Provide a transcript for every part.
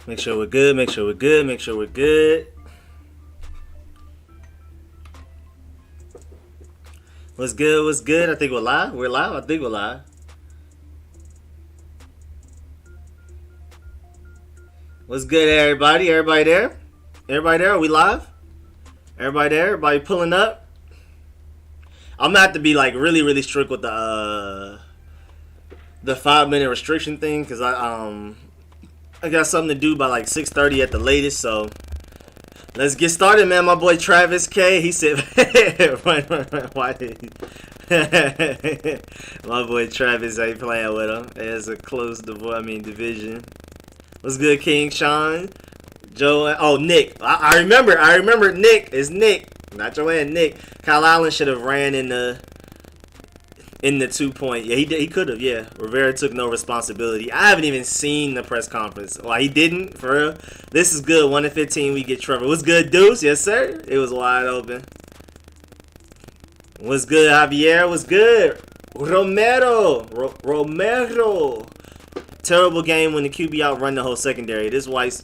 Make sure we're good. Make sure we're good. Make sure we're good. What's good? What's good? I think we're live. We're live. I think we're live. What's good, everybody? Everybody there? Everybody there? Are we live? Everybody there? Everybody pulling up? I'm gonna have to be like really, really strict with the 5-minute restriction thing because I got something to do by like 6:30 at the latest. So let's get started, man. My boy Travis K. He said, "Why did he?" My boy Travis ain't playing with him. It's a close division. What's good, King Sean? Joan. Oh, Nick. I remember Nick. It's Nick. Not Joanne. Nick. Kyle Allen should have ran in the 2-point. Yeah, he could have. Yeah, Rivera took no responsibility. I haven't even seen the press conference. Why he didn't? For real. This is good. 1-15. We get Trevor. What's good, Deuce? Yes, sir. It was wide open. What's good, Javier? What's good? Romero. Terrible game when the QB outrun the whole secondary. This White's...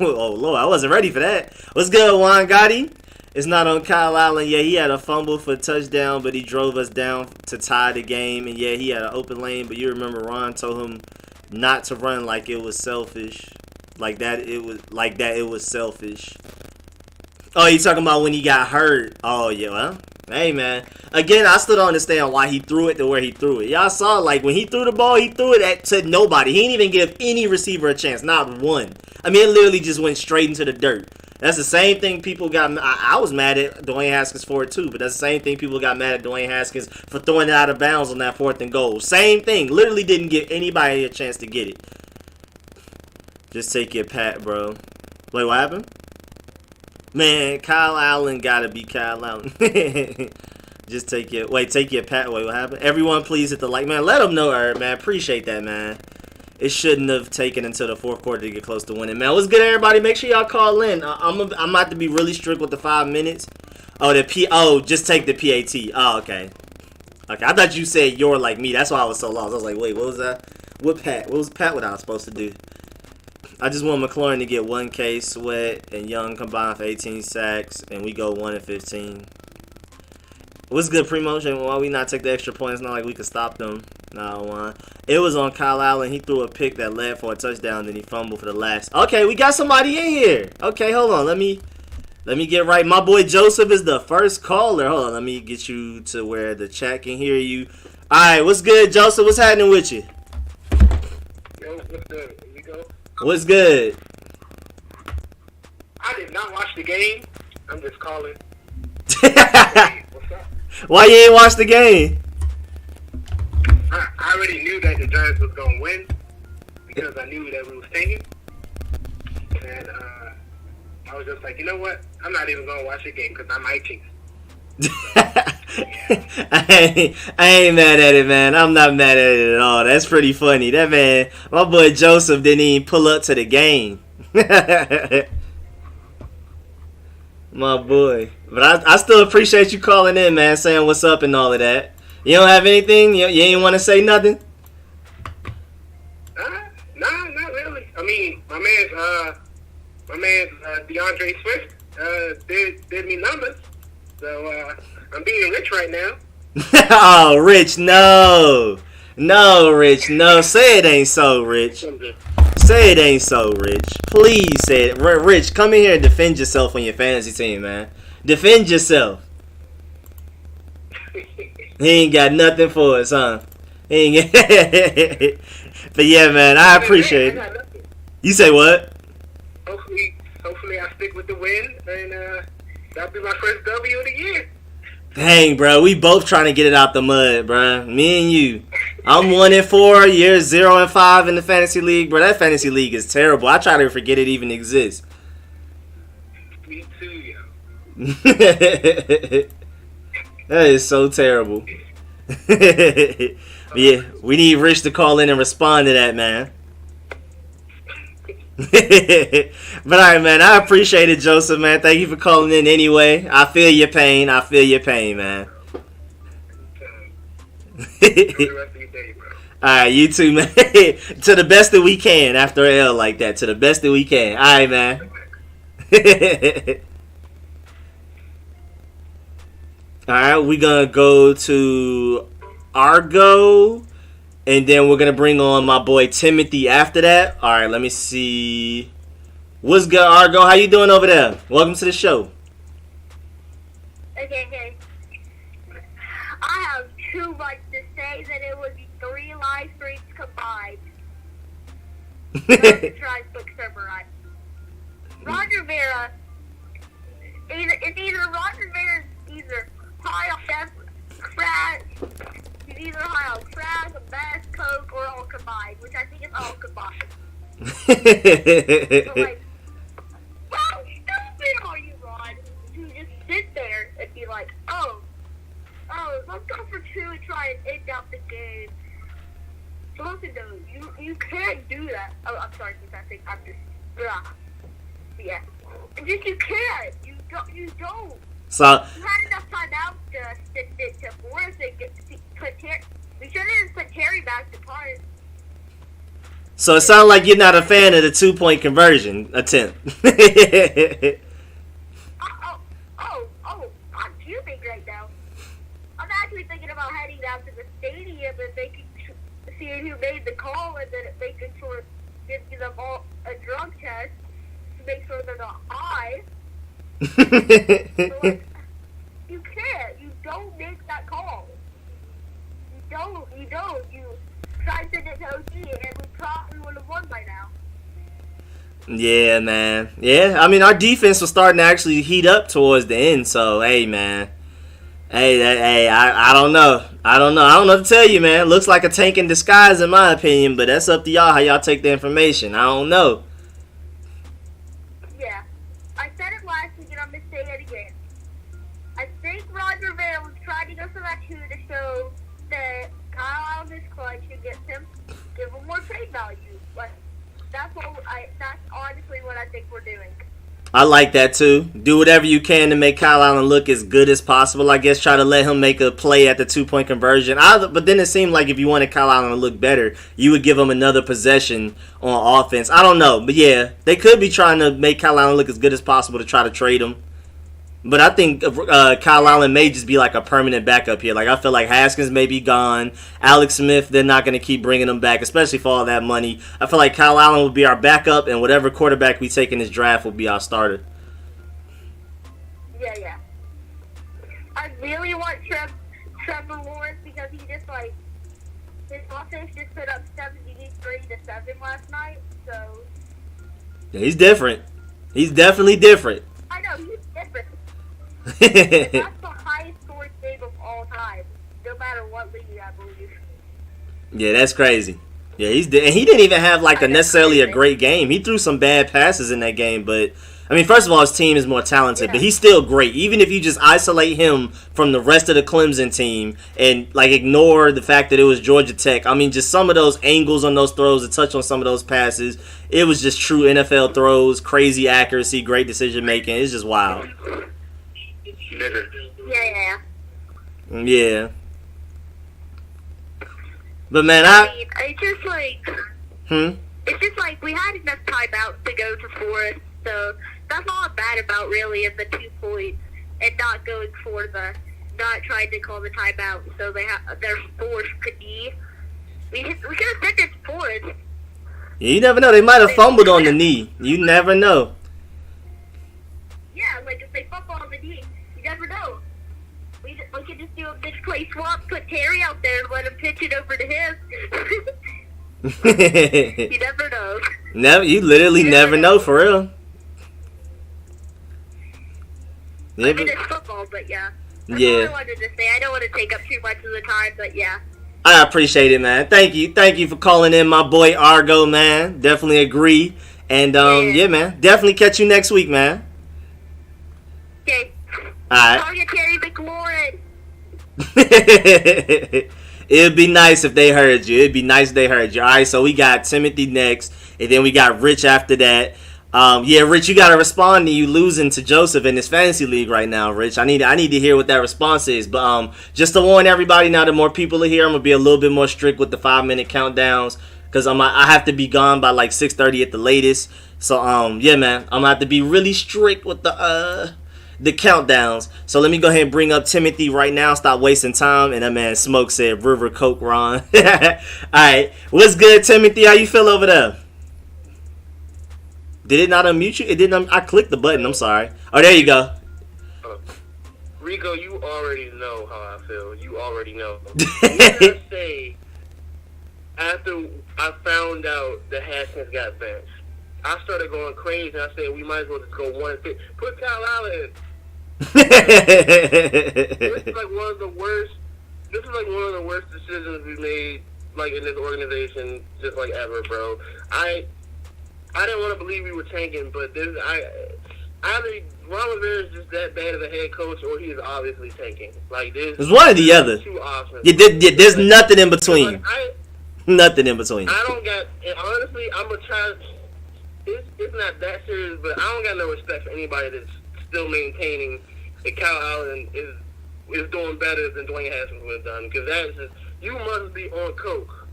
Oh, Lord, I wasn't ready for that. What's good, Juan Gotti? It's not on Kyle Allen. Yeah, he had a fumble for a touchdown, but he drove us down to tie the game. And, yeah, he had an open lane. But you remember Ron told him not to run like it was selfish. It was selfish. Oh, you talking about when he got hurt? Oh, yeah, well... Hey, man. Again, I still don't understand why he threw it to where he threw it. Y'all saw, like, when he threw the ball, he threw it to nobody. He didn't even give any receiver a chance. Not one. I mean, it literally just went straight into the dirt. That's the same thing people got... I was mad at Dwayne Haskins for it, too. But that's the same thing people got mad at Dwayne Haskins for throwing it out of bounds on that 4th and goal. Same thing. Literally didn't give anybody a chance to get it. Just take your pat, bro. Wait, what happened? Man, Kyle Allen gotta be Kyle Allen. Just take your pat. Wait, what happened? Everyone, please hit the like, man. Let them know, man. Appreciate that, man. It shouldn't have taken until the 4th quarter to get close to winning, man. What's good, everybody? Make sure y'all call in. I'm about to be really strict with the 5 minutes. Oh, just take the PAT. Oh, okay. Okay, I thought you said you're like me. That's why I was so lost. I was like, wait, what was that? What was Pat? What I was supposed to do? I just want McLaurin to get 1K, Sweat, and Young combined for 18 sacks, and we go 1-15. What's good, Pre-Motion? Why we not take the extra points? Not like we could stop them. No, it was on Kyle Allen. He threw a pick that led for a touchdown, then he fumbled for the last. Okay, we got somebody in here. Okay, hold on. Let me get right. My boy Joseph is the first caller. Hold on. Let me get you to where the chat can hear you. All right, what's good, Joseph? What's happening with you? Yo, what's good? Rico? What's good? I did not watch the game. I'm just calling. Hey, what's up? Why you ain't watch the game? I already knew that the Giants was going to win because I knew that we was tanking. And I was just like, you know what? I'm not even going to watch the game because I might jinx. I ain't mad at it, man. I'm not mad at it at all. That's pretty funny. That man, my boy Joseph didn't even pull up to the game. My boy. But I still appreciate you calling in, man, saying what's up and all of that. You don't have anything? You ain't want to say nothing? Nah, not really. I mean, my man, DeAndre Swift did me numbers. So, I'm being rich right now. Oh, Rich, no. No, Rich, no. Say it ain't so, Rich. Say it ain't so, Rich. Please say it. Rich, come in here and defend yourself on your fantasy team, man. Defend yourself. He ain't got nothing for us, huh? He ain't But yeah, man, I appreciate it. You say what? Hopefully I stick with the win, and that'll be my first W of the year. Dang, bro, we both trying to get it out the mud, bro. Me and you. I'm 1-4. You're 0-5 in the fantasy league, bro. That fantasy league is terrible. I try to forget it even exists. Me too, yo. That is so terrible. Yeah, we need Rich to call in and respond to that, man. But all right, man, I appreciate it, Joseph, man. Thank you for calling in anyway. I feel your pain, man. Have a good rest of your day, bro. right, you too, man. To the best that we can after a L like that. To the best that we can. All right, man. All right, we're going to go to Argo. And then we're going to bring on my boy Timothy after that. All right, let me see. What's good, Argo? How you doing over there? Welcome to the show. Okay. I have too much to say that it would be 3 live streams combined. Let's try quick summarize. Roger Vera, it's either Roger Vera's either high on crack, he's either high on crack, a mess, coke, or all combined, which I think is all combined. So like, how stupid are you, Rod? To just sit there and be like, oh, let's go for 2 and try and end out the game. So listen, though, you can't do that. Oh, I'm sorry, confessing. I'm just, yeah. Just you can't. You don't. So You had enough time out to stick it to Forrest and put Terry. We should have put Terry back to part. So it sounds like you're not a fan of the 2-point conversion attempt. I'm fuming right now. I'm actually thinking about heading down to the stadium and seeing who made the call and then making sure giving them all a drug test to make sure they're not high. So like, you can't. You don't make that call. You don't. You try to send it to OT and we probably would have won by now. Yeah, man. Yeah, I mean, our defense was starting to actually heat up towards the end. So, hey, man. I don't know. I don't know what to tell you, man. Looks like a tank in disguise, in my opinion. But that's up to y'all how y'all take the information. I don't know. Yeah, I said it last week, and I'm gonna say it again. I think Roger Vera was trying to go for that 2 to show that Kyle Allen is clutch and give him more trade value. Like that's honestly what I think we're doing. I like that too. Do whatever you can to make Kyle Allen look as good as possible. I guess try to let him make a play at the 2-point conversion. But then it seemed like if you wanted Kyle Allen to look better, you would give him another possession on offense. I don't know. But yeah, they could be trying to make Kyle Allen look as good as possible to try to trade him. But I think Kyle Allen may just be like a permanent backup here. Like I feel like Haskins may be gone. Alex Smith, they're not going to keep bringing him back, especially for all that money. I feel like Kyle Allen will be our backup, and whatever quarterback we take in this draft will be our starter. Yeah. I really want Trevor Lawrence because he just like his offense just put up 73-7 last night. So Yeah, he's different. He's definitely different. I know he's different. That's the highest scoring game of all time, no matter what league, I believe. Yeah, that's crazy. Yeah, and he didn't even have like necessarily a great game. He threw some bad passes in that game, but I mean, first of all, his team is more talented, but he's still great. Even if you just isolate him from the rest of the Clemson team and like ignore the fact that it was Georgia Tech. I mean, just some of those angles on those throws, the touch on some of those passes, it was just true NFL throws, crazy accuracy, great decision making. It's just wild. Yeah. But man, it's just like it's just like we had enough timeouts to go to Forrest, so that's all I'm mad about really is the 2 points and not trying to call the timeout so their force could be. We could have sent it to Forrest. You never know. They might have fumbled on the knee. You never know. Yeah, like if they fumble on the knee, you never know. We could just do a misplay swap, put Terry out there, and let him pitch it over to him. You never know. You literally never know, for real. Yeah, I mean, it's football, but yeah. That's all I wanted to say. I don't want to take up too much of the time, but yeah. I appreciate it, man. Thank you for calling in, my boy Argo, man. Definitely agree. And, yeah, man. Definitely catch you next week, man. Okay. Alright. Target Terry McLaurin. It'd be nice if they heard you. Alright, so we got Timothy next, and then we got Rich after that. Yeah, Rich, you gotta respond to you losing to Joseph in this fantasy league right now, Rich. I need to hear what that response is. But just to warn everybody, now that more people are here, I'm gonna be a little bit more strict with the 5-minute countdowns because I have to be gone by like 6:30 at the latest. So yeah, man, I'm gonna have to be really strict with the countdowns. So let me go ahead and bring up Timothy right now. Stop wasting time. And that man Smoke said River Coke Ron. All right, what's good, Timothy? How you feel over there? Did it not unmute you? It didn't. I clicked the button. I'm sorry. Oh, there you go. Rico, you already know how I feel. You already know. I say, after I found out that Haskins got benched, I started going crazy. I said, we might as well just go 1-5. Put Kyle Allen in. This is like one of the worst. This is like one of the worst decisions we've made, like in this organization, just like ever, bro. I didn't want to believe we were tanking, but either Ron Rivera is just that bad of a head coach, or he is obviously tanking. Like it's one or the other. Two options. There's nothing in between. Like, nothing in between. I don't got. And honestly, I'm gonna try. It's not that serious, but I don't got no respect for anybody that's still maintaining that Kyle Allen is doing better than Dwayne Haskins would have done. Because that's just, you must be on coke.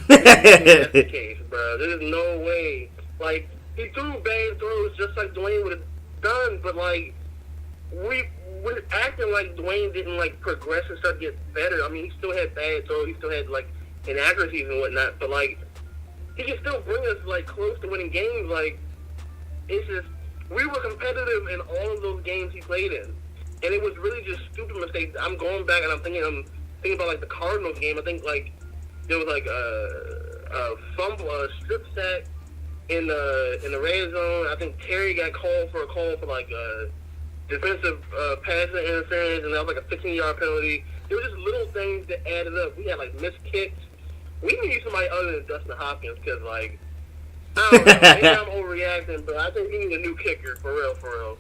That's the case, bro. There's no way. Like, he threw bad throws just like Dwayne would have done, but, like, we're acting like Dwayne didn't, like, progress and start to get better. I mean, he still had bad throws. He still had, like, inaccuracies and whatnot, but, like, he can still bring us, like, close to winning games. Like, it's just, we were competitive in all of those games he played in, and it was really just stupid mistakes. I'm going back and I'm thinking about, like, the Cardinals game. I think, like, there was, like, a fumble, a strip sack, in the red zone. I think Terry got called for like defensive pass interference, and that was like a 15-yard penalty. There were just little things that added up. We had like missed kicks. We need somebody other than Dustin Hopkins because like I don't know. Maybe I'm overreacting, but I think we need a new kicker for real.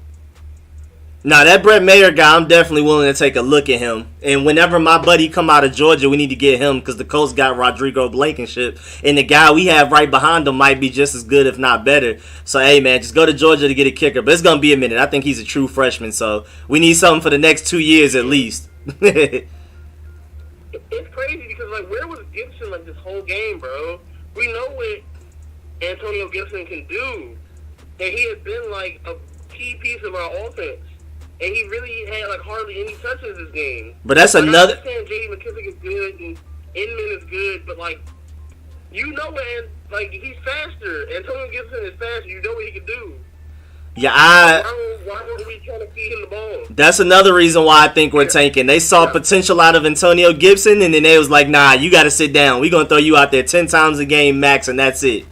Nah, that Brett Mayer guy, I'm definitely willing to take a look at him. And whenever my buddy come out of Georgia, we need to get him because the Colts got Rodrigo Blankenship. And the guy we have right behind him might be just as good, if not better. So, hey, man, just go to Georgia to get a kicker. But it's going to be a minute. I think he's a true freshman. So, we need something for the next 2 years at least. It's crazy because, like, where was Gibson, like, this whole game, bro? We know what Antonio Gibson can do. And he has been, like, a key piece of our offense. And he really had, like, hardly any touches this game. But that's another... I understand J.D. McKissick is good and Inman is good, but, like, you know what, like, he's faster. Antonio Gibson is faster. You know what he can do. Yeah, Why weren't we trying to feed him the ball? That's another reason why I think we're tanking. They saw potential out of Antonio Gibson, and then they was like, nah, you got to sit down. We're going to throw you out there 10 times a game max, and that's it.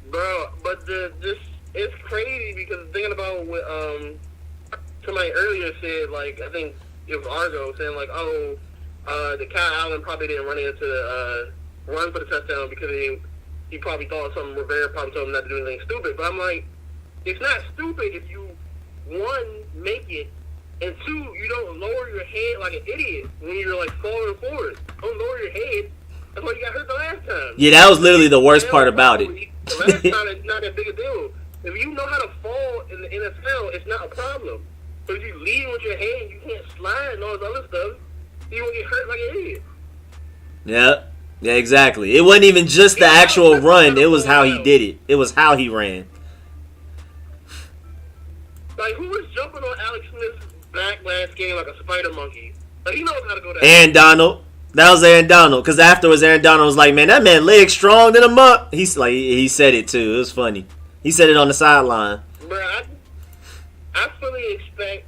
Bro, but it's crazy because thinking about what somebody earlier said, like, I think it was Argo saying, like, the Kyle Allen probably didn't run for the touchdown because he probably thought something. Rivera probably told him not to do anything stupid. But I'm like, it's not stupid if you, one, make it, and two, you don't lower your head like an idiot when you're, like, falling forward. Don't lower your head. That's why you got hurt the last time. Yeah, that was literally the worst part about it. The last time, it's not that big a deal. If you know how to fall in the NFL, it's not a problem. But if you lead with your hand, you can't slide and all this other stuff, you will get hurt like an idiot. Yeah, exactly. It wasn't even just the actual run. It was how he did it. It was how he ran. Like, who was jumping on Alex Smith's back last game like a spider monkey? Like, he knows how to go down. Aaron Donald. That was Aaron Donald. Because afterwards, Aaron Donald was like, man, that man legs strong than a muck. He's like, he said it too. It was funny. He said it on the sideline. Bro, I fully expect,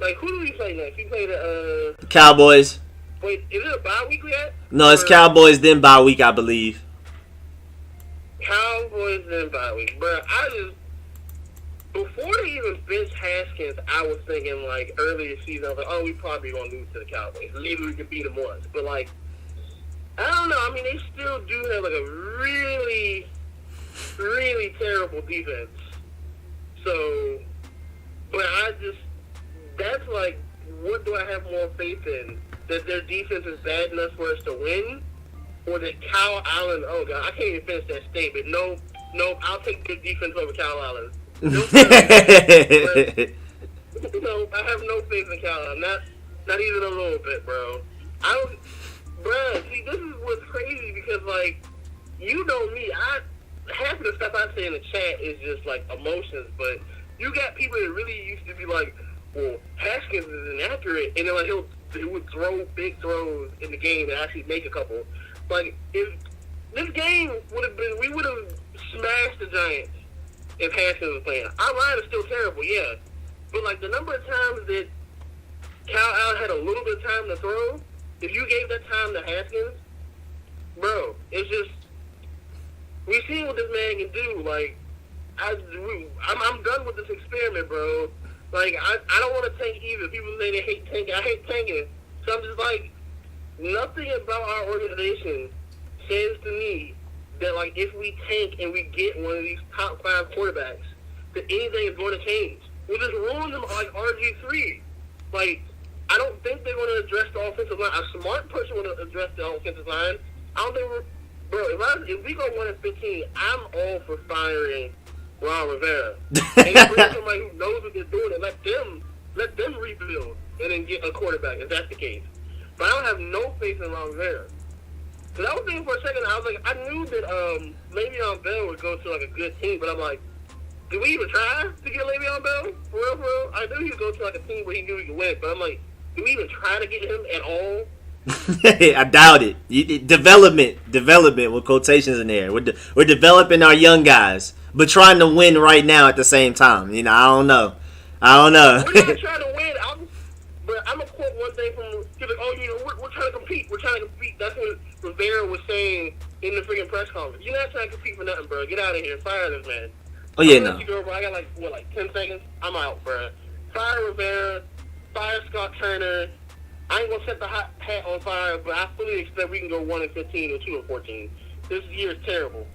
like, who do we play next? We play the Cowboys. Wait, is it a bye week yet? No, it's Cowboys, then bye week, I believe. Cowboys, then bye week. Bro, before they even benched Haskins, I was thinking, like, earlier season, I was like, oh, we probably going to lose to the Cowboys. Maybe we could beat them once. But, like, I don't know. I mean, they still do have, like, a really, really terrible defense. So, but that's, like, what do I have more faith in? That their defense is bad enough for us to win? Or that Kyle Allen, oh, God, I can't even finish that statement. No, Nope, I'll take good defense over Kyle Allen. No, I have no faith in Kyle Allen. Not even a little bit, bro. See, this is what's crazy because, like, you know me, half of the stuff I say in the chat is just, like, emotions, but you got people that really used to be like, well, Haskins is inaccurate, and then, like, he would throw big throws in the game and actually make a couple. Like, if this game we would have smashed the Giants if Haskins was playing. Our line is still terrible, yeah. But, like, the number of times that Kyle Allen had a little bit of time to throw, if you gave that time to Haskins, bro, it's just, we've seen what this man can do. Like, I'm done with this experiment, bro. Like, I don't want to tank either. People say they hate tanking. I hate tanking. So I'm just like, nothing about our organization says to me that, like, if we tank and we get one of these top 5 quarterbacks, that anything is going to change. We'll just ruin them like RG3. Like, I don't think they're going to address the offensive line. A smart person would address the offensive line. I don't think if we go 1-15, I'm all for firing Ron Rivera. And then bring somebody who knows what they're doing and let them rebuild and then get a quarterback, if that's the case. But I don't have no faith in Ron Rivera. Because I was thinking for a second, I was like, I knew that Le'Veon Bell would go to, like, a good team, but I'm like, did we even try to get Le'Veon Bell? For real? I knew he would go to, like, a team where he knew he could win, but I'm like, did we even try to get him at all? I doubt it. Development with quotations in there. We're developing our young guys, but trying to win right now at the same time. You know, I don't know. We're not trying to win. But I'm gonna quote one thing from like, oh, you know, we're trying to compete. We're trying to compete. That's what Rivera was saying in the freaking press conference. You're not trying to compete for nothing, bro. Get out of here. Fire this man. Oh yeah, no. You go, bro. I got like 10 seconds. I'm out, bro. Fire Rivera. Fire Scott Turner. I ain't gonna set the hot hat on fire, but I fully expect we can go 1-15 or 2-14. This year is terrible.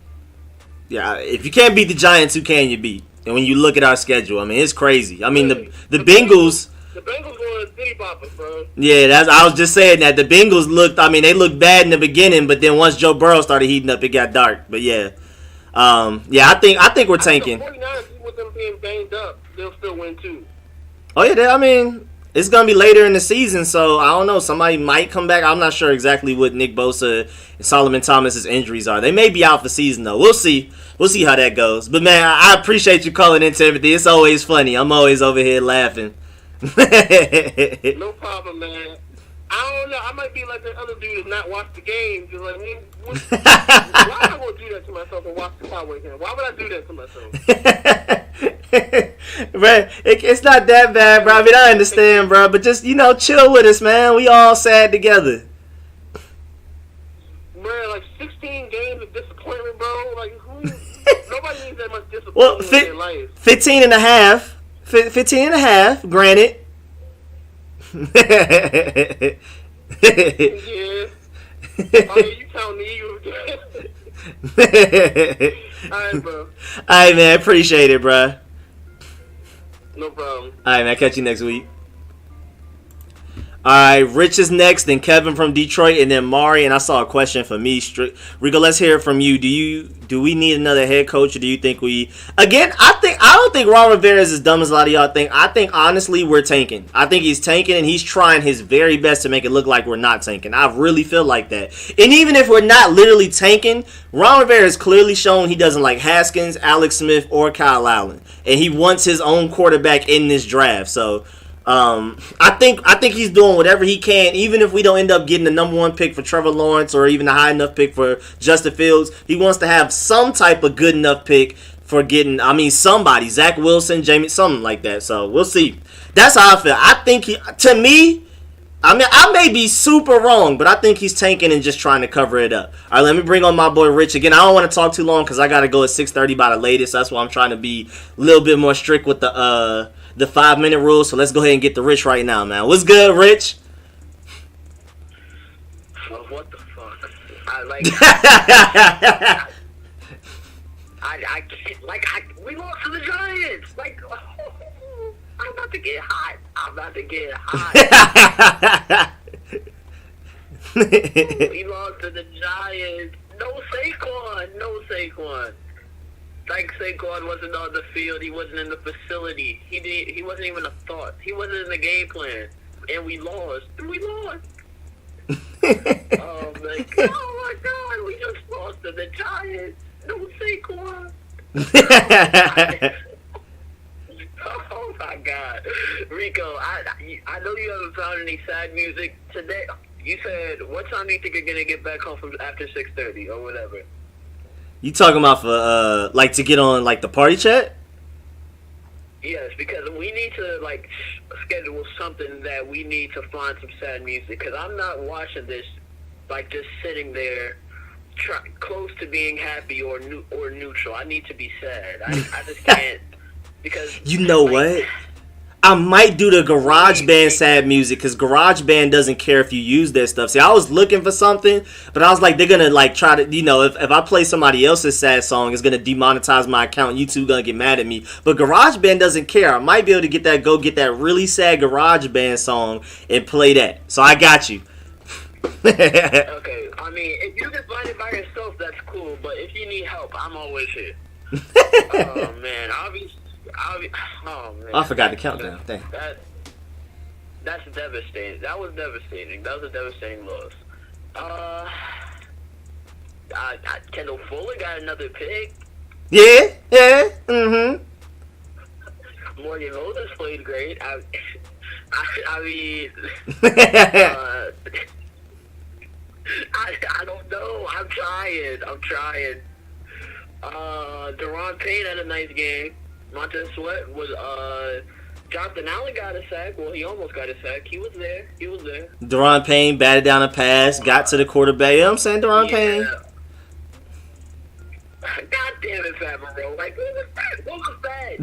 Yeah, if you can't beat the Giants, who can you beat? And when you look at our schedule, I mean, it's crazy. I mean, the Bengals. The Bengals going to city boppers, bro. Yeah, I was just saying that the Bengals looked. I mean, they looked bad in the beginning, but then once Joe Burrow started heating up, it got dark. But yeah, I think we're tanking. The 49ers, with them being banged up, they'll still win too. Oh yeah, I mean, it's gonna be later in the season, so I don't know. Somebody might come back. I'm not sure exactly what Nick Bosa and Solomon Thomas's injuries are. They may be out for season though. We'll see. We'll see how that goes. But man, I appreciate you calling into everything. It's always funny. I'm always over here laughing. No problem, man. I don't know. I might be like that other dude and not watch the game. Cause like, why am I going to do that to myself and watch the Cowboys game? Why would I do that to myself? Man, it's not that bad, bro. I mean, I understand, bro. But just, chill with us, man. We all sad together. Bro, like 16 games of disappointment, bro. Like, nobody needs that much disappointment in their life. 15 and a half. 15 and a half, granted. Yeah. Oh, yeah, you count the Eagles again. Alright, bro. Alright, man. Appreciate it, bro. No problem. Alright, man. Catch you next week. Alright, Rich is next, then Kevin from Detroit, and then Mari. And I saw a question for me. Rico, let's hear it from you. Do we need another head coach, or do you think we? Again, I don't think Ron Rivera is as dumb as a lot of y'all think. I think honestly we're tanking. I think he's tanking, and he's trying his very best to make it look like we're not tanking. I really feel like that. And even if we're not literally tanking, Ron Rivera has clearly shown he doesn't like Haskins, Alex Smith, or Kyle Allen, and he wants his own quarterback in this draft. So. I think he's doing whatever he can, even if we don't end up getting the number 1 pick for Trevor Lawrence or even a high enough pick for Justin Fields. He wants to have some type of good enough pick for getting, somebody, Zach Wilson, Jamie, something like that. So we'll see. That's how I feel. I think I may be super wrong, but I think he's tanking and just trying to cover it up. All right, let me bring on my boy Rich again. I don't want to talk too long because I got to go at 6:30 by the latest. That's why I'm trying to be a little bit more strict with the 5-minute rule. So let's go ahead and get to Rich right now, man. What's good, Rich? What the fuck? We lost to the Giants. I'm about to get hot. We lost to the Giants. No Saquon. like Saquon wasn't on the field. He wasn't in the facility. He wasn't even a thought. He wasn't in the game plan. And we lost. Oh my God, we just lost to the Giants. No Saquon. Oh my God, Rico, I know you haven't found any sad music today. You said, what time do you think you're gonna get back home from after 6:30 or whatever? You talking about for like to get on like the party chat? Yes, because we need to like schedule something that we need to find some sad music. Because I'm not watching this like just sitting there, close to being happy or neutral. I need to be sad. I just can't because you know what? I might do the GarageBand sad music because GarageBand doesn't care if you use their stuff. See, I was looking for something, but I was like, they're going to like try to, if I play somebody else's sad song, it's going to demonetize my account. YouTube going to get mad at me. But GarageBand doesn't care. I might be able to get that really sad GarageBand song and play that. So I got you. Okay, I mean, if you can find it by yourself, that's cool. But if you need help, I'm always here. Oh, man. Oh man! I forgot the countdown. Dang. That's devastating. That was devastating. That was a devastating loss. Kendall Fuller got another pick. Yeah. Mm-hmm. Morgan Moses played great. I mean, I don't know. I'm trying. Deron Payne had a nice game. Montez Sweat was, Jonathan Allen got a sack. Well, he almost got a sack. He was there. Deron Payne batted down a pass, got to the quarterback. You know what I'm saying, Deron Payne? God damn it, Favreau. Like, what was that?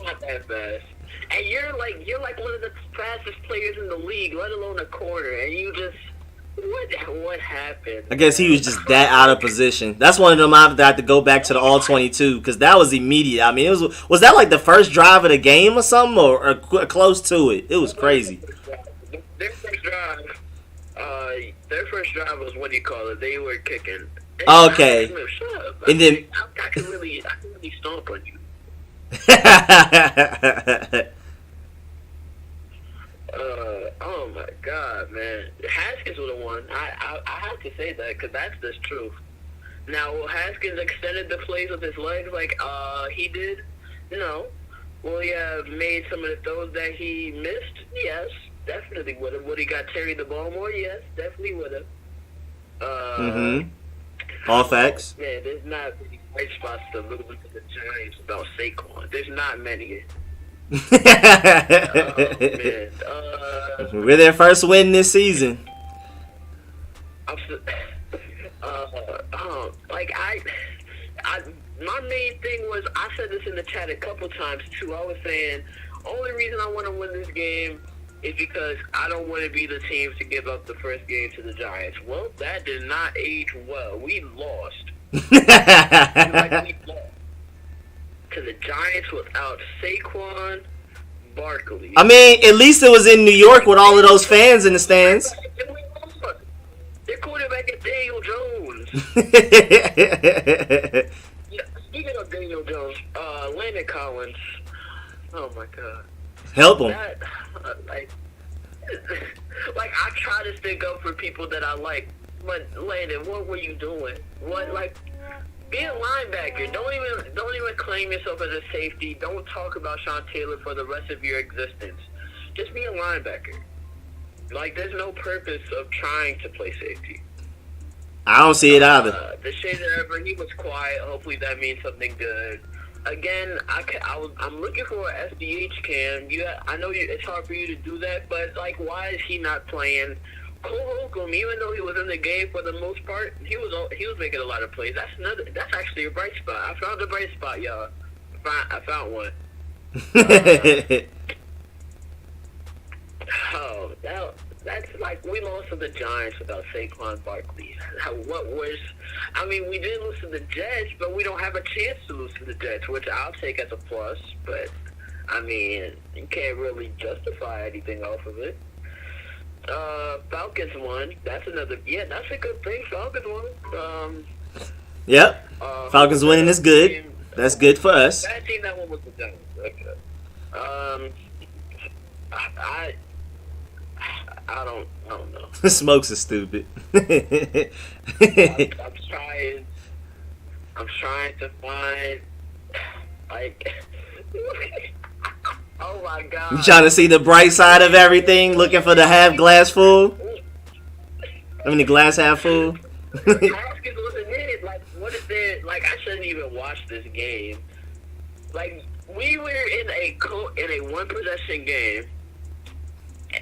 Not that fast. And you're like one of the fastest players in the league, let alone a corner, and you just... What happened? I guess he was just that out of position. That's one of them I have to go back to the all-22 because that was immediate. I mean, was that like the first drive of the game or something or close to it? It was crazy. Their first drive was, what do you call it? They were kicking. Okay. Shut up. And then I can really stomp on you. Oh my God, man! Haskins would have won. I have to say that because that's the truth. Now, will Haskins extended the plays with his legs like he did? No. Will he have made some of the throws that he missed? Yes, definitely would have. Would he got Terry the ball more? Yes, definitely would have. All facts. Man, there's not many bright spots to lose to the Giants about Saquon. There's not many. We're their first win this season. My main thing was, I said this in the chat a couple times too. I was saying, only reason I want to win this game is because I don't want to be the team to give up the first game to the Giants. Well, that did not age well. We lost. We lost to the Giants without Saquon Barkley. I mean, at least it was in New York with all of those fans in the stands. Their quarterback is Daniel Jones. Speaking of Daniel Jones, Landon Collins. Oh my God. Help him. Like I try to stick up for people that I like, but Landon, what were you doing? Be a linebacker. Don't even claim yourself as a safety. Don't talk about Sean Taylor for the rest of your existence. Just be a linebacker. Like, there's no purpose of trying to play safety. I don't see it either. The shade ever, he was quiet. Hopefully that means something good. Again, I'm looking for a SDH cam. I know it's hard for you to do that, but like, why is he not playing? Cole Holcomb, even though he was in the game for the most part, he was making a lot of plays. That's actually a bright spot. I found a bright spot, y'all. I found one. That's like, we lost to the Giants without Saquon Barkley. What worse? I mean, we did lose to the Jets, but we don't have a chance to lose to the Jets, which I'll take as a plus. But I mean, you can't really justify anything off of it. Falcons won. That's a good thing. Falcons won. Yep. Falcons winning is good. That's good for us. Bad team, that one was the Giants. Okay. I don't know. Smokes is stupid. I'm trying to find, like, oh my God. You trying to see the bright side of everything, looking for the half glass full? I mean, the glass half full? Haskins wasn't in it. Like, what is there? Like, I shouldn't even watch this game. Like, we were in a one possession game.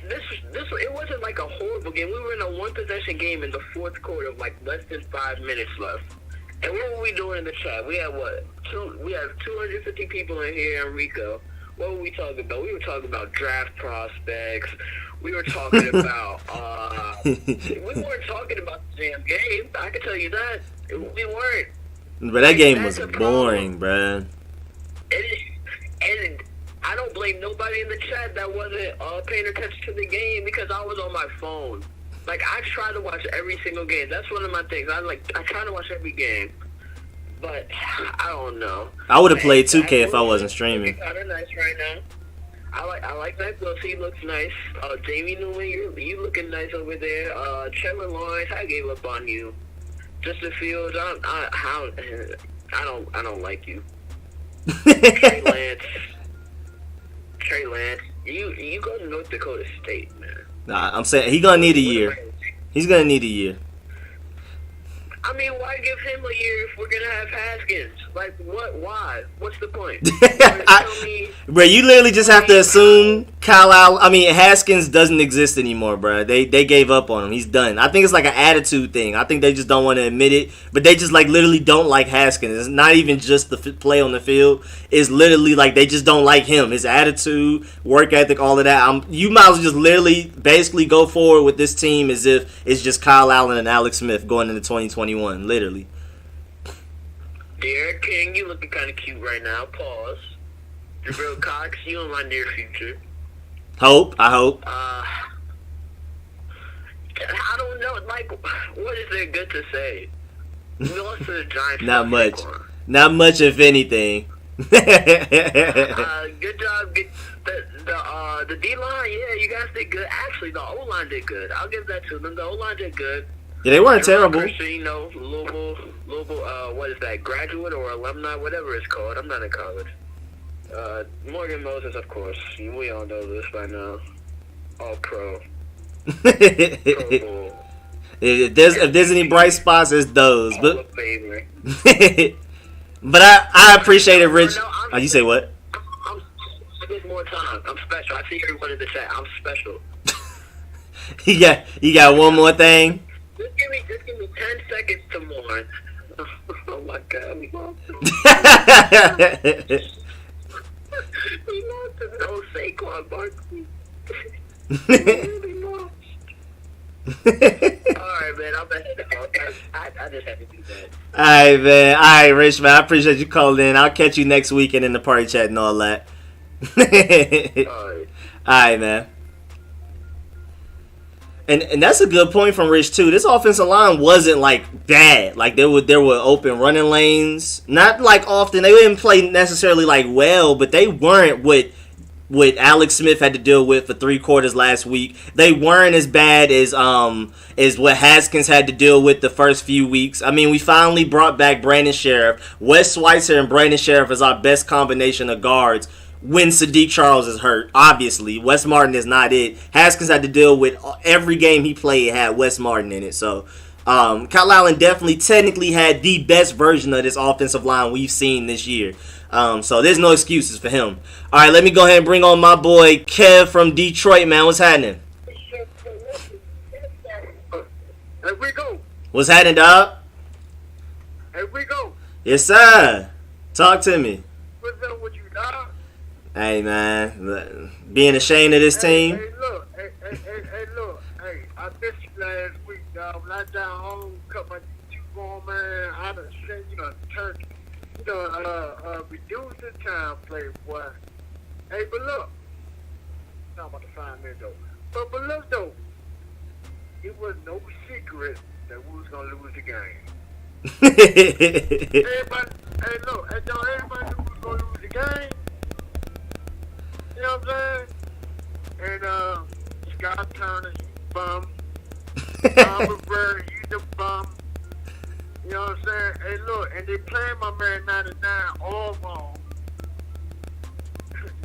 This it wasn't like a horrible game. We were in a one possession game in the fourth quarter, like less than 5 minutes left. And what were we doing in the chat? We had we have 250 people in here in Rico. What were we talking about? We were talking about draft prospects. We were talking about we weren't talking about the damn game. I can tell you that. We weren't. But that game was boring, bruh. And I don't blame nobody in the chat that wasn't paying attention to the game because I was on my phone. Like, I try to watch every single game. That's one of my things. I try to watch every game. But I don't know. I would have played 2K if I wasn't streaming. Kind of nice right now. I like that. He looks nice. Jamie Newman, you looking nice over there. Trevor Lawrence, I gave up on you. Justin Fields, I don't like you. Trey Lance, you go to North Dakota State, man. Nah, I'm saying he's gonna need a year. He's gonna need a year. I mean, why give him a year if we're gonna have Haskins? Like, what? Why? What's the point? Bro, you literally just have to assume Haskins doesn't exist anymore, bro. They gave up on him. He's done. I think it's like an attitude thing. I think they just don't want to admit it, but they just like literally don't like Haskins. It's not even just the play on the field. It's literally like they just don't like him. His attitude, work ethic, all of that. You might as well just literally basically go forward with this team as if it's just Kyle Allen and Alex Smith going into 2021, literally. Derek King, you looking kind of cute right now. Pause. Jabril Cox, you in my near future. I hope. I don't know. Like, what is there good to say? We lost to the Giants. Not much. Not much, if anything. Good job. The D-line, yeah, you guys did good. Actually, the O-line did good. I'll give that to them. The O-line did good. Yeah, they weren't terrible. You know, Louisville, what is that, graduate or alumni, whatever it's called. I'm not in college. Morgan Moses, of course. We all know this by now. All pro. Pro Bowl. If there's any bright spots, it's those. But but I appreciate it, Rich. Oh, you say what? I get more time. I'm special. I see everyone in the chat. I'm special. You got one more thing? Just give me 10 seconds to mourn. Oh my God, we lost him. We lost him. No Saquon Barkley. We lost. Alright, man, I'm gonna head out. I just had to do that. Alright, man. Alright, Rich, man. I appreciate you calling in. I'll catch you next weekend in the party chat and all that. Alright, man. And that's a good point from Rich too. This offensive line wasn't like bad. Like there were open running lanes. Not like often. They didn't play necessarily like well, but they weren't what Alex Smith had to deal with for 3 quarters last week. They weren't as bad as what Haskins had to deal with the first few weeks. I mean, we finally brought back Brandon Sheriff. Wes Schweitzer and Brandon Sheriff is our best combination of guards when Sadiq Charles is hurt. Obviously, Wes Martin is not it. Haskins had to deal with every game he played had Wes Martin in it. So Kyle Allen definitely technically had the best version of this offensive line we've seen this year. So there's no excuses for him. All right, let me go ahead and bring on my boy Kev from Detroit, man. What's happening? Here we go. What's happening, dog? Here we go. Yes, sir. Talk to me. What's up with you, dog? Hey, man. Being ashamed of this team. Hey, look. Hey, I missed you last week, dog. When I down home, cut my YouTube on, man. I done sent you a turkey. Reduce the time play, boy. Hey, but look. I'm about to find me, though. But look, though. It was no secret that we was going to lose the game. Everybody, hey, look, hey, y'all, everybody knew we was gonna lose the game. You know what I'm saying? And Scott Turner, he's a bum. Tom Rivera, he's a bum. You know what I'm saying? Hey, look, and they playing my man 99 all wrong.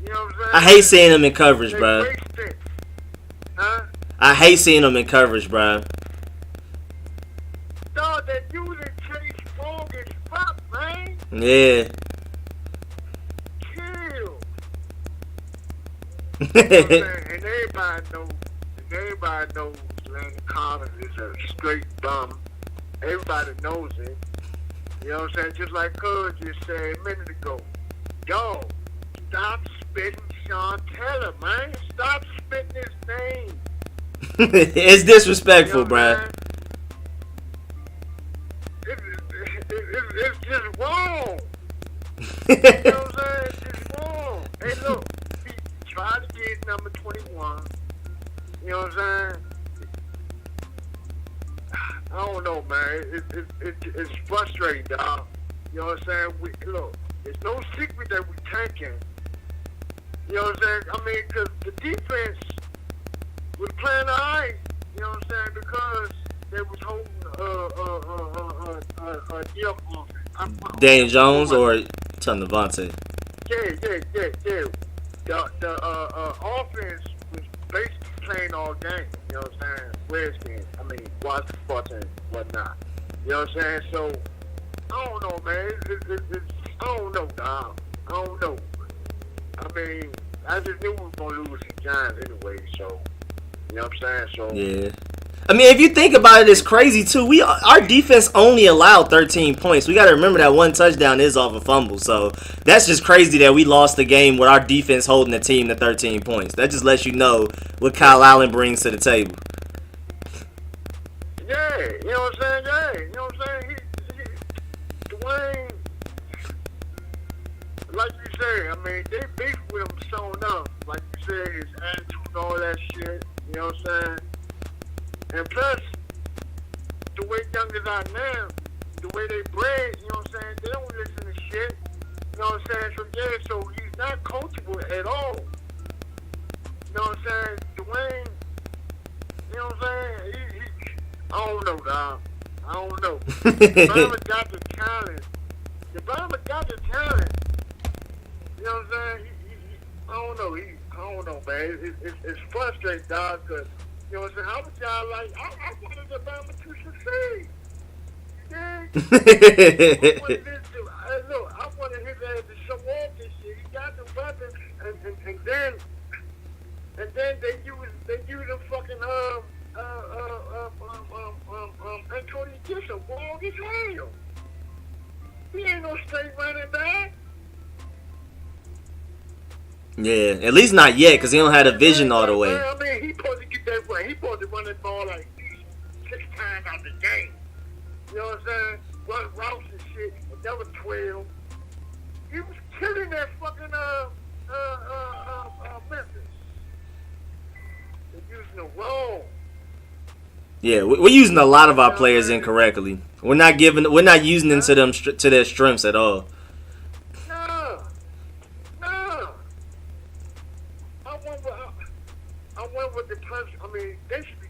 You know what I'm saying? I hate seeing him in coverage, They bro. wasted. Huh? I hate seeing him in coverage, bro. Dog, that using Chase Strong as fuck, man. Yeah. Chill. You know what I'm saying? And everybody knows Landon Collins is a straight bum. Everybody knows it. You know what I'm saying? Just like Cuz just said a minute ago. Yo, stop spitting Sean Taylor, man. Stop spitting his name. It's disrespectful, You know what bro. I'm saying? It's just wrong. You know what I'm saying? It's just wrong. Hey, look, he tried to get number 21. You know what I'm saying? I don't know, man. It's frustrating, dog. You know what I'm saying? Look, it's no secret that we tanking. You know what I'm saying? I mean, because the defense was playing all right. You know what I'm saying? Because they was holding Daniel Jones or Devontae? Yeah. The offense was basically playing all game. You know what I'm saying? Redskins. I mean, Washington Sports and whatnot. You know what I'm saying? So, I don't know, man. I don't know, dog. I don't know. I mean, I just knew we were going to lose the Giants anyway, so, you know what I'm saying? So, Yeah. I mean, if you think about it, it's crazy too. Our defense only allowed 13 points. We got to remember that one touchdown is off a fumble. So that's just crazy that we lost the game with our defense holding the team to 13 points. That just lets you know what Kyle Allen brings to the table. yeah, you know what I'm saying? Yeah, you know what I'm saying? Dwayne, like you said, I mean, they beef with him sewn up. Like you said, his attitude and all that shit. You know what I'm saying? And plus, the way youngers are now, the way they bred, you know what I'm saying? They don't listen to shit. You know what I'm saying? So, yeah, so he's not coachable at all. You know what I'm saying? Dwayne, you know what I'm saying? I don't know, dog. I don't know. Obama got the talent. Obama got the talent. You know what I'm saying? I don't know. I don't know, man. It's frustrating, dog, because, you know what I'm saying? I was y'all like, I wanted Obama to succeed. Yeah. Look, I wanted his ass to show off this shit. He got the weapons, and then they use him fucking Antonio Gibson, wrong as hell. He ain't no straight running back. Yeah, at least not yet, because he don't have the vision all the way. I mean, he supposed to get that way. He supposed to run that ball like 6 times out the game. You know what I'm saying? Run routes and shit. And that was 12. He was killing that fucking Memphis. They're using the wrong. Yeah, we're using a lot of our players incorrectly. We're not using them to their strengths at all. No. I went with the punch. I mean, they should be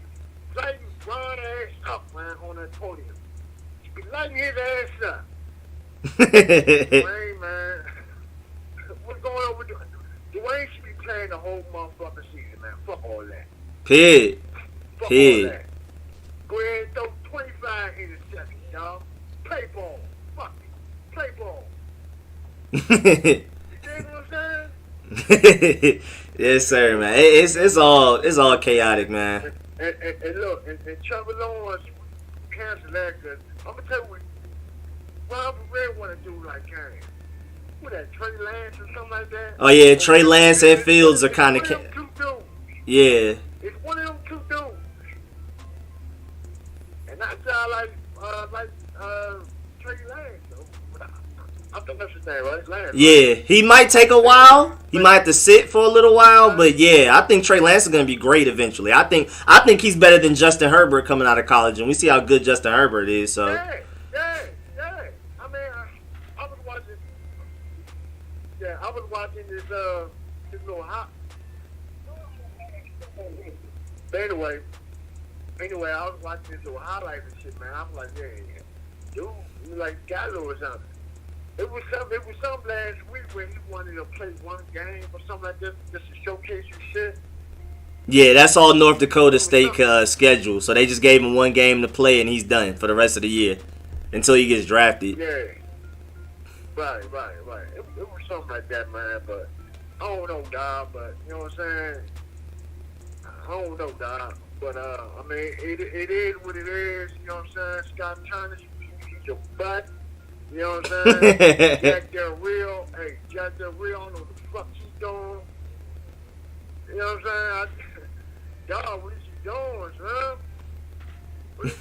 lighting Ron ass up, man, on that podium. Should be lighting his ass up. Dwayne, man. What's going on with Dwayne should be playing the whole motherfucking season, man. Fuck all that. Pig. Fuck all that. Go ahead and throw 25 interceptions, y'all. Play ball. Fuck it. Play ball. You know what I'm saying? Yes, sir, man. It's all chaotic, man. And look, and Trevor Lawrence cancel that because I'm gonna tell you what Ron Rivera want to do like Kane. Who that? Trey Lance or something like that? Oh yeah, Trey Lance and Fields are kind of. Yeah. It's one of them two dudes. And I sound like Trey Lance. I think that's his name, right? Lance. Yeah, he might take a while. He might have to sit for a little while, but yeah, I think Trey Lance is going to be great eventually. I think he's better than Justin Herbert coming out of college, and we see how good Justin Herbert is. So Yeah. Yeah, I was watching this little hot. But anyway, I was watching this little highlight and shit, man. I was like, yeah, dude, you like Gallo or something. It was some last week where he wanted to play one game or something like this, just to showcase his shit. Yeah, that's all North Dakota State schedule. So they just gave him one game to play, and he's done for the rest of the year until he gets drafted. Yeah. Right. It was something like that, man. But I don't know, dog. But you know what I'm saying? I don't know, dog. But I mean, it is what it is. You know what I'm saying? Scott Turner, you your butt. You know what I'm saying? Jack Del Rio. Hey, Jack Del Rio, I don't know what the fuck she's doing. You know what I'm saying? Dog, what is she doing, son? What is she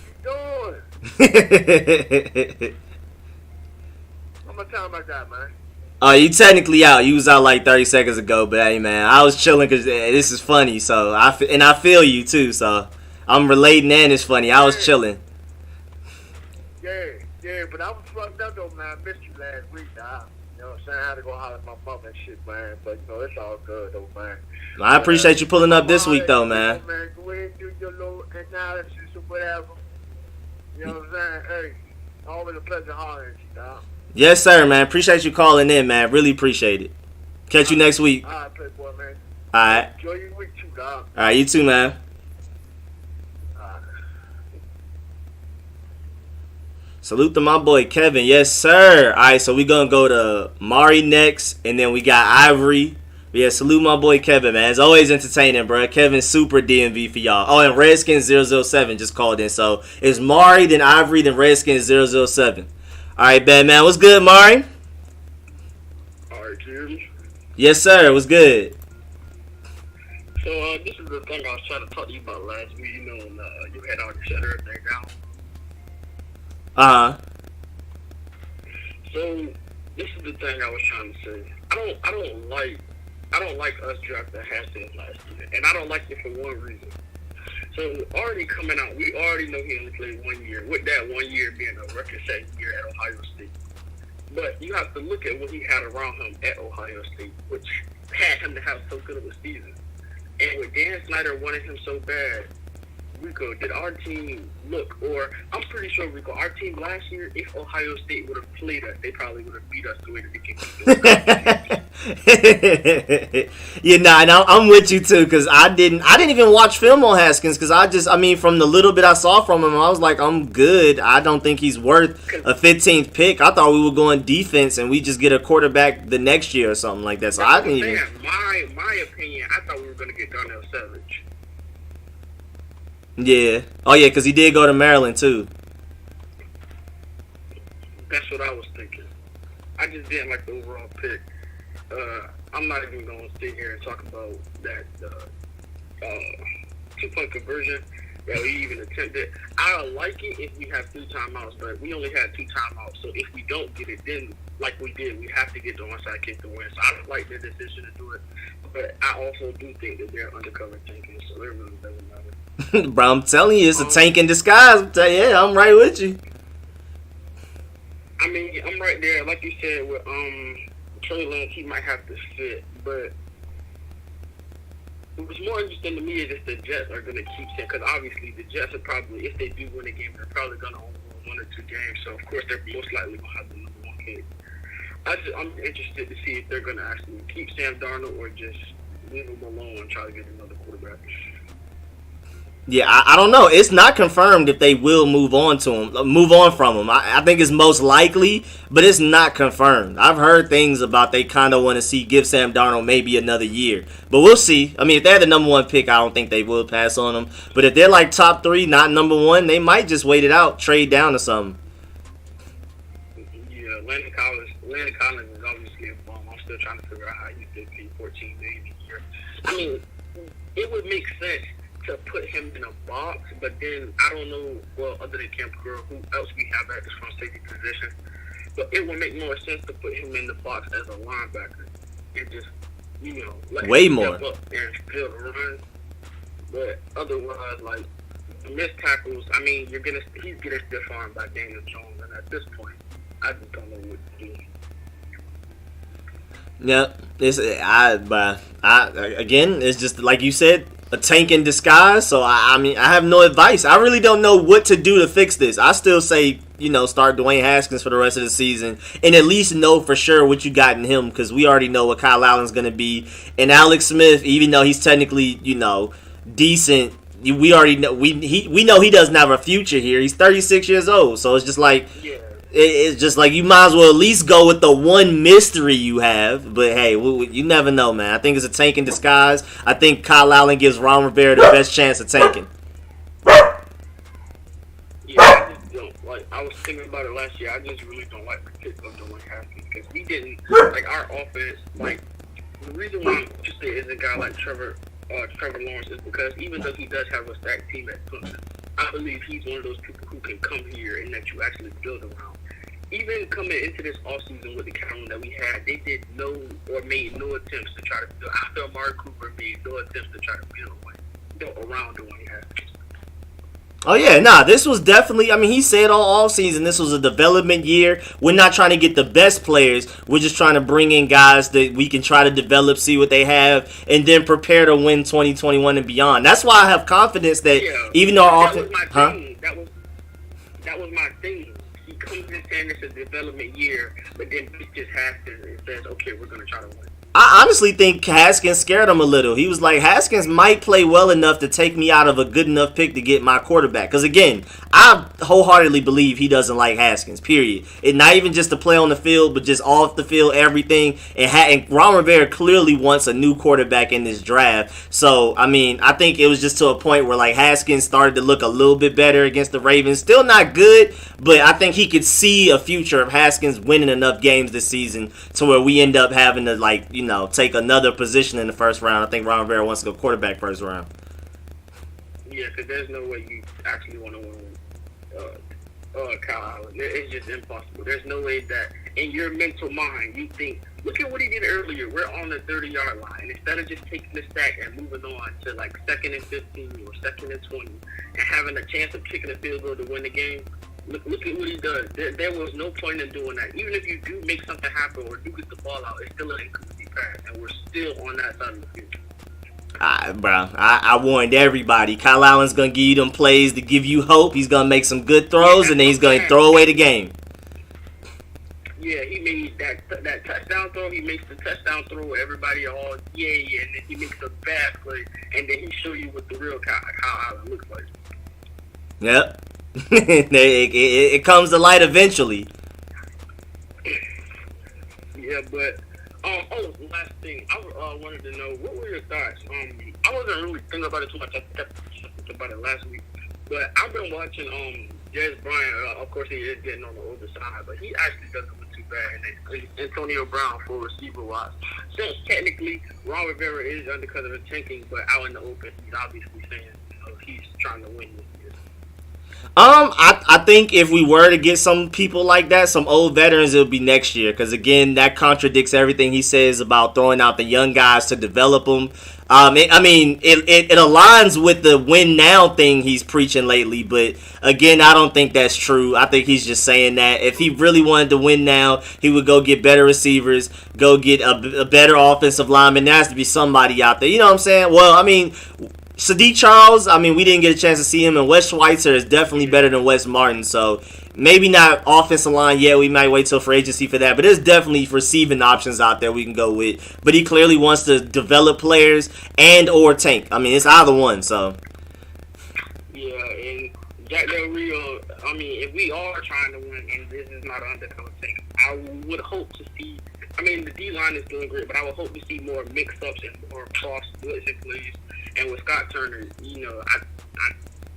doing? How much time I got, man? You technically out. You was out like 30 seconds ago, but hey, man, I was chilling because this is funny. So I feel you too. So I'm relating and it's funny. I was chilling. Yeah, but I was fucked up though, man. I missed you last week, dog. You know what I'm saying? I had to go holler at my mom and shit, man. But you know, it's all good though, man. I appreciate you pulling up this week though, man. Go ahead and do your little analysis or whatever. You know what I'm saying? Hey, always a pleasure hollering at you, dog. Yes, sir, man. Appreciate you calling in, man. Really appreciate it. Catch you next week. All right, Playboy, man. All right. Enjoy your week too, dog. All right, you too, man. Salute to my boy Kevin. Yes, sir. All right, so we going to go to Mari next, and then we got Ivory. But yeah, salute my boy Kevin, man. It's always entertaining, bro. Kevin's super DMV for y'all. Oh, and Redskins007 just called in. So it's Mari, then Ivory, then Redskins007. All right, bad man. What's good, Mari? All right, cheers. Yes, sir. What's good? So this is the thing I was trying to talk to you about last week. You know, when you had already shut everything down. So this is the thing I was trying to say. I don't like us drafting Haskins last year, and I don't like it for one reason. So already coming out, we already know he only played 1 year. With that 1 year being a record-setting year at Ohio State, but you have to look at what he had around him at Ohio State, which had him to have so good of a season. And with Dan Snyder wanting him so bad, Rico, did our team look, or I'm pretty sure, Rico, our team last year, if Ohio State would have played us, they probably would have beat us the way that they can beat us. Yeah, nah, I'm with you too, because I didn't even watch film on Haskins, because I mean, from the little bit I saw from him, I was like, I'm good. I don't think he's worth a 15th pick. I thought we were going defense, and we just get a quarterback the next year or something like that. So I didn't even. My opinion, I thought we were going to get Darnell Savage. Yeah. Oh, yeah, because he did go to Maryland, too. That's what I was thinking. I just didn't like the overall pick. I'm not even going to sit here and talk about that two-point conversion that we even attempted. I like it if we have 3 timeouts, but we only had 2 timeouts. So if we don't get it, then like we did, we have to get the onside kick to win. So I don't like the decision to do it. But I also do think that they're undercover tanking, so it really doesn't matter. Bro, I'm telling you, it's a tank in disguise. Yeah, I'm right with you. I mean, I'm right there. Like you said, with Trey Lance, he might have to fit. But what's more interesting to me is if the Jets are going to keep saying, because obviously the Jets are probably, if they do win a game, they're probably going to only win 1 or 2 games. So, of course, they're most likely going to have the number 1 pick. I'm interested to see if they're going to actually keep Sam Darnold or just leave him alone and try to get another quarterback. Yeah, I don't know. It's not confirmed if they will move on from him. I think it's most likely, but it's not confirmed. I've heard things about they kind of want to give Sam Darnold maybe another year. But we'll see. I mean, if they're the number 1 pick, I don't think they will pass on him. But if they're like top 3, not number 1, they might just wait it out, trade down or something. Yeah, Landon Collins is obviously a bum. I'm still trying to figure out how you did pay $14 million a year. I mean, it would make sense to put him in a box, but then I don't know, well, other than Camp Girl, who else we have at this front safety position. But it would make more sense to put him in the box as a linebacker and just, let way him more step up and field a run. But otherwise, like, missed tackles, I mean, he's getting stiff armed by Daniel Jones, and at this point, I just don't know what to do. Yep. Again, it's just like you said, a tank in disguise. So I mean, I have no advice. I really don't know what to do to fix this. I still say, start Dwayne Haskins for the rest of the season and at least know for sure what you got in him, because we already know what Kyle Allen's going to be. And Alex Smith, even though he's technically, decent, we already know we know he doesn't have a future here. He's 36 years old, so it's just like it's just like you might as well at least go with the one mystery you have. But hey, you never know, man. I think it's a tank in disguise. I think Kyle Allen gives Ron Rivera the best chance of tanking. Yeah, I just don't like. I was thinking about it last year. I just really don't like the pick of Dwayne Haskins because we didn't like our offense. Like the reason why I'm interested in a guy like Trevor Lawrence is because even though he does have a stacked team at Clemson, I believe he's one of those people who can come here and that you actually build around. Even coming into this offseason with the calendar that we had, they did made no attempts to try to build. After Amari Cooper made no attempts to try to build around Dwayne Haskins. Oh, yeah, this was definitely, he said all season this was a development year. We're not trying to get the best players. We're just trying to bring in guys that we can try to develop, see what they have, and then prepare to win 2021 and beyond. That's why I have confidence that even though our offense... That was my thing. He comes in saying it's a development year, but then it just happens and says, okay, we're going to try to win. I honestly think Haskins scared him a little. He was like, Haskins might play well enough to take me out of a good enough pick to get my quarterback. Because, again, I wholeheartedly believe he doesn't like Haskins, period. And not even just to play on the field, but just off the field, everything. And Ron Rivera clearly wants a new quarterback in this draft. So, I think it was just to a point where, like, Haskins started to look a little bit better against the Ravens. Still not good, but I think he could see a future of Haskins winning enough games this season to where we end up having to, like, take another position in the first round. I think Ron Rivera wants to go quarterback first round. Yeah, because there's no way you actually want to win Kyle Allen. It's just impossible. There's no way that in your mental mind you think, look at what he did earlier. We're on the 30-yard line. Instead of just taking the stack and moving on to like 2nd and 15 or 2nd and 20 and having a chance of kicking a field goal to win the game, look at what he does. There was no point in doing that. Even if you do make something happen or do get the ball out, it's still an incomplete pass, and we're still on that side of the field. I warned everybody. Kyle Allen's going to give you them plays to give you hope. He's going to make some good throws, and then he's going to throw away the game. Yeah, he made that touchdown throw. He makes the touchdown throw. Everybody all yay, and then he makes a bad play, and then he show you what the real Kyle Allen looks like. Yep. it comes to light eventually. Yeah, but last thing, I wanted to know, what were your thoughts? I wasn't really thinking about it too much. I kept thinking about it last week, but I've been watching Jez Bryant. Of course, he is getting on the older side, but he actually doesn't look too bad. And Antonio Brown for receiver wise, since technically Ron Rivera is under because of the tanking, but out in the open, he's obviously saying he's trying to win this year. I think if we were to get some people like that, some old veterans, it would be next year. Because, again, that contradicts everything he says about throwing out the young guys to develop them. It aligns with the win now thing he's preaching lately. But, again, I don't think that's true. I think he's just saying that if he really wanted to win now, he would go get better receivers, go get a better offensive lineman. There has to be somebody out there. You know what I'm saying? Well, Sadiq Charles, we didn't get a chance to see him, and Wes Schweitzer is definitely better than Wes Martin, so maybe not offensive line yet. We might wait till free agency for that, but there's definitely receiving options out there we can go with. But he clearly wants to develop players and or tank. It's either one, so. Yeah, and Jack Del Rio, if we are trying to win, and this is not an undercover tank, I would hope to see, the D-line is doing great, but I would hope to see more mix-ups and more cross-blitzing plays. And with Scott Turner,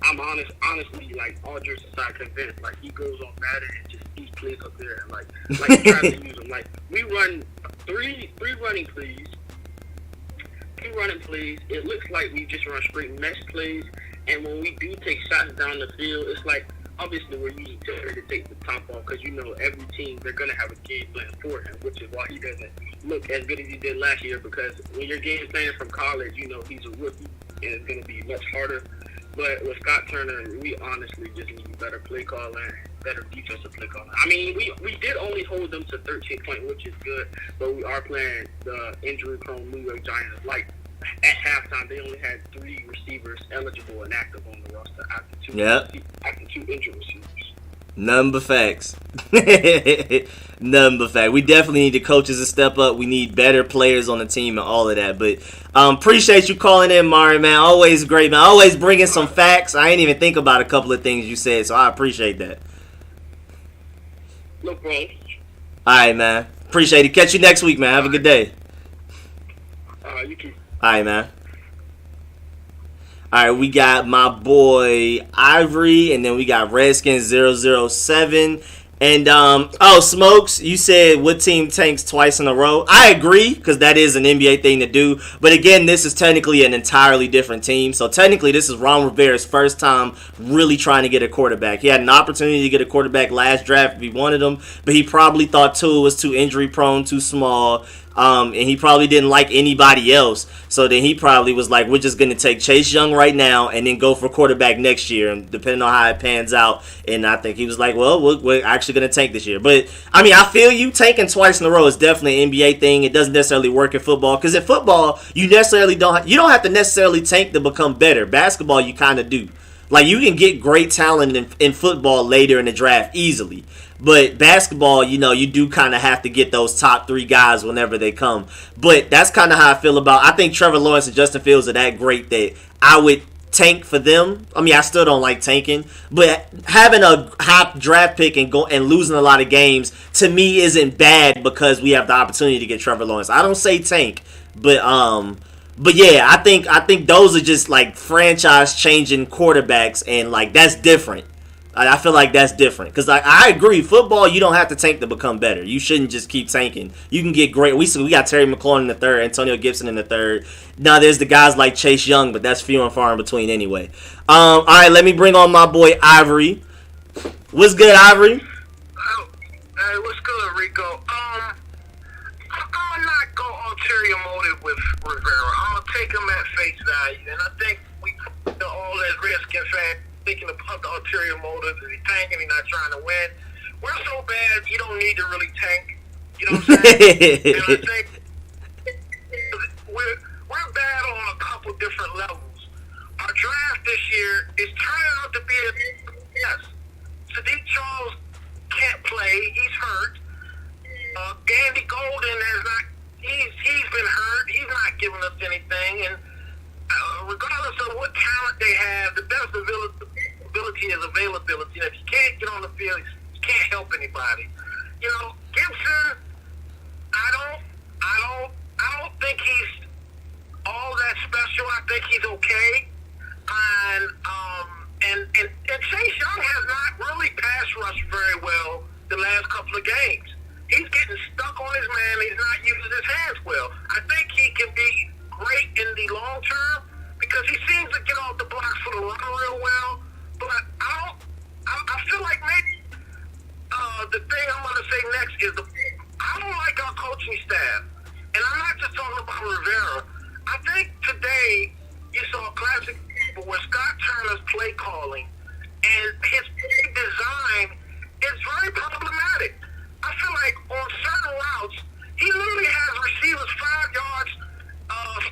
I'm honestly, like, all jokes aside, convinced. Like, he goes on Madden and just these plays up there, and like he tries to use them. Like, we run three running plays. It looks like we just run straight mesh plays. And when we do take shots down the field, it's like, obviously we're using Turner to take the top off because, every team, they're going to have a game plan for him, which is why he doesn't look as good as he did last year, because when you're game planning from college, he's a rookie and it's going to be much harder. But with Scott Turner, we honestly just need better play calling better defensive play calling. I mean, we did only hold them to 13 points, which is good, but we are playing the injury-prone New York Giants. Like, at halftime, they only had 3 receivers eligible and active on the roster after 2 injured receivers. None but facts. None but facts. We definitely need the coaches to step up. We need better players on the team and all of that. But appreciate you calling in, Mari, man. Always great, man. Always bringing some facts. I ain't even think about a couple of things you said, so I appreciate that. No problem. All right, man. Appreciate it. Catch you next week, man. Have a good day. You too. All right, man. All right, we got my boy Ivory, and then we got Redskins 007. And, Smokes, you said what team tanks twice in a row? I agree, because that is an NBA thing to do. But, again, this is technically an entirely different team. So, technically, this is Ron Rivera's first time really trying to get a quarterback. He had an opportunity to get a quarterback last draft if he wanted him, but he probably thought Tua was too injury-prone, too small. And he probably didn't like anybody else. So then he probably was like, we're just going to take Chase Young right now and then go for quarterback next year, and depending on how it pans out. And I think he was like, well, we're actually going to tank this year. But, I mean, I feel you. Tanking twice in a row is definitely an NBA thing. It doesn't necessarily work in football. Because in football, you don't have to necessarily tank to become better. Basketball, you kind of do. Like, you can get great talent in football later in the draft easily. But basketball, you do kind of have to get those top 3 guys whenever they come. But that's kind of how I feel about. I think Trevor Lawrence and Justin Fields are that great that I would tank for them. I mean, I still don't like tanking, but having a high draft pick and losing a lot of games to me isn't bad because we have the opportunity to get Trevor Lawrence. I don't say tank, but yeah, I think those are just like franchise changing quarterbacks, and like that's different. I feel like that's different because I agree. Football, you don't have to tank to become better. You shouldn't just keep tanking. You can get great. We got Terry McLaurin in the 3rd, Antonio Gibson in the 3rd. Now there's the guys like Chase Young, but that's few and far in between anyway. All right, let me bring on my boy Ivory. What's good, Ivory? Hey, what's good, Rico? I'm not go ulterior motive with Rivera. I'm gonna take him at face value, and I think we put all that risk in fact. Thinking about the ulterior motives, is he tanking, he's not trying to win. We're so bad, you don't need to really tank. You know what I'm saying? And I think we're bad on a couple different levels. Our draft this year is turning out to be a yes. Sadiq Charles can't play, he's hurt. Andy Golden has not, he's been hurt, he's not giving us anything, and regardless of what talent they have, the best ability is availability. And if you can't get on the field, you can't help anybody. Gibson, I don't think he's all that special. I think he's okay. And Chase Young has not really pass rushed very well the last couple of games. He's getting stuck on his man. He's not using his hands well. I think he can be great in the long term because he seems to get off the blocks for the run real well. But I feel like maybe the thing I'm going to say next is I don't like our coaching staff. And I'm not just talking about Rivera. I think today you saw a classic example where Scott Turner's play calling and his play design is very problematic. I feel like on certain routes, he literally has receivers 5 yards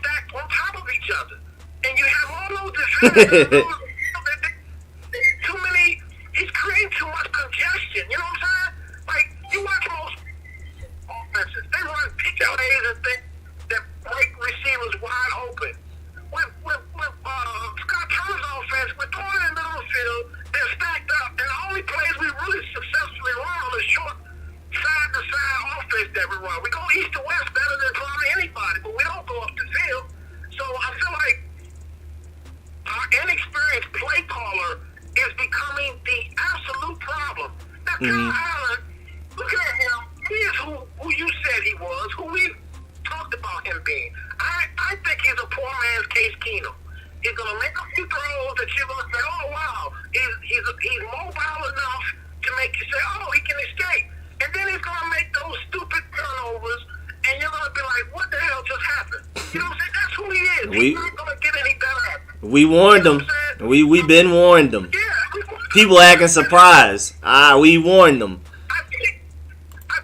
stacked on top of each other. And you have all those defenders. Too many, he's creating too much congestion. You know what I'm saying? Like, you watch most offenses, they run pick plays and think that break receivers wide open. With Scott Turner's offense, we're throwing in the middle of the field, they're stacked up, and the only plays we really successfully run on is short side-to-side offense that we run. We go east to west better than probably anybody, but we don't go up the field. So I feel like our inexperienced play caller is becoming the absolute problem. Now, Kyle Allen, looking at him, he is who you said he was, who we talked about him being. I think he's a poor man's Case Keenum. He's going to make a few throws that you're going to say, oh, wow, he's mobile enough to make you say, oh, he can escape. And then he's going to make those stupid turnovers, and you're going to be like, what the hell just happened? You know what I'm saying? That's who he is. He's not going to get any better. We warned him. We've been warned him. Yeah, People acting surprised. We warned them. I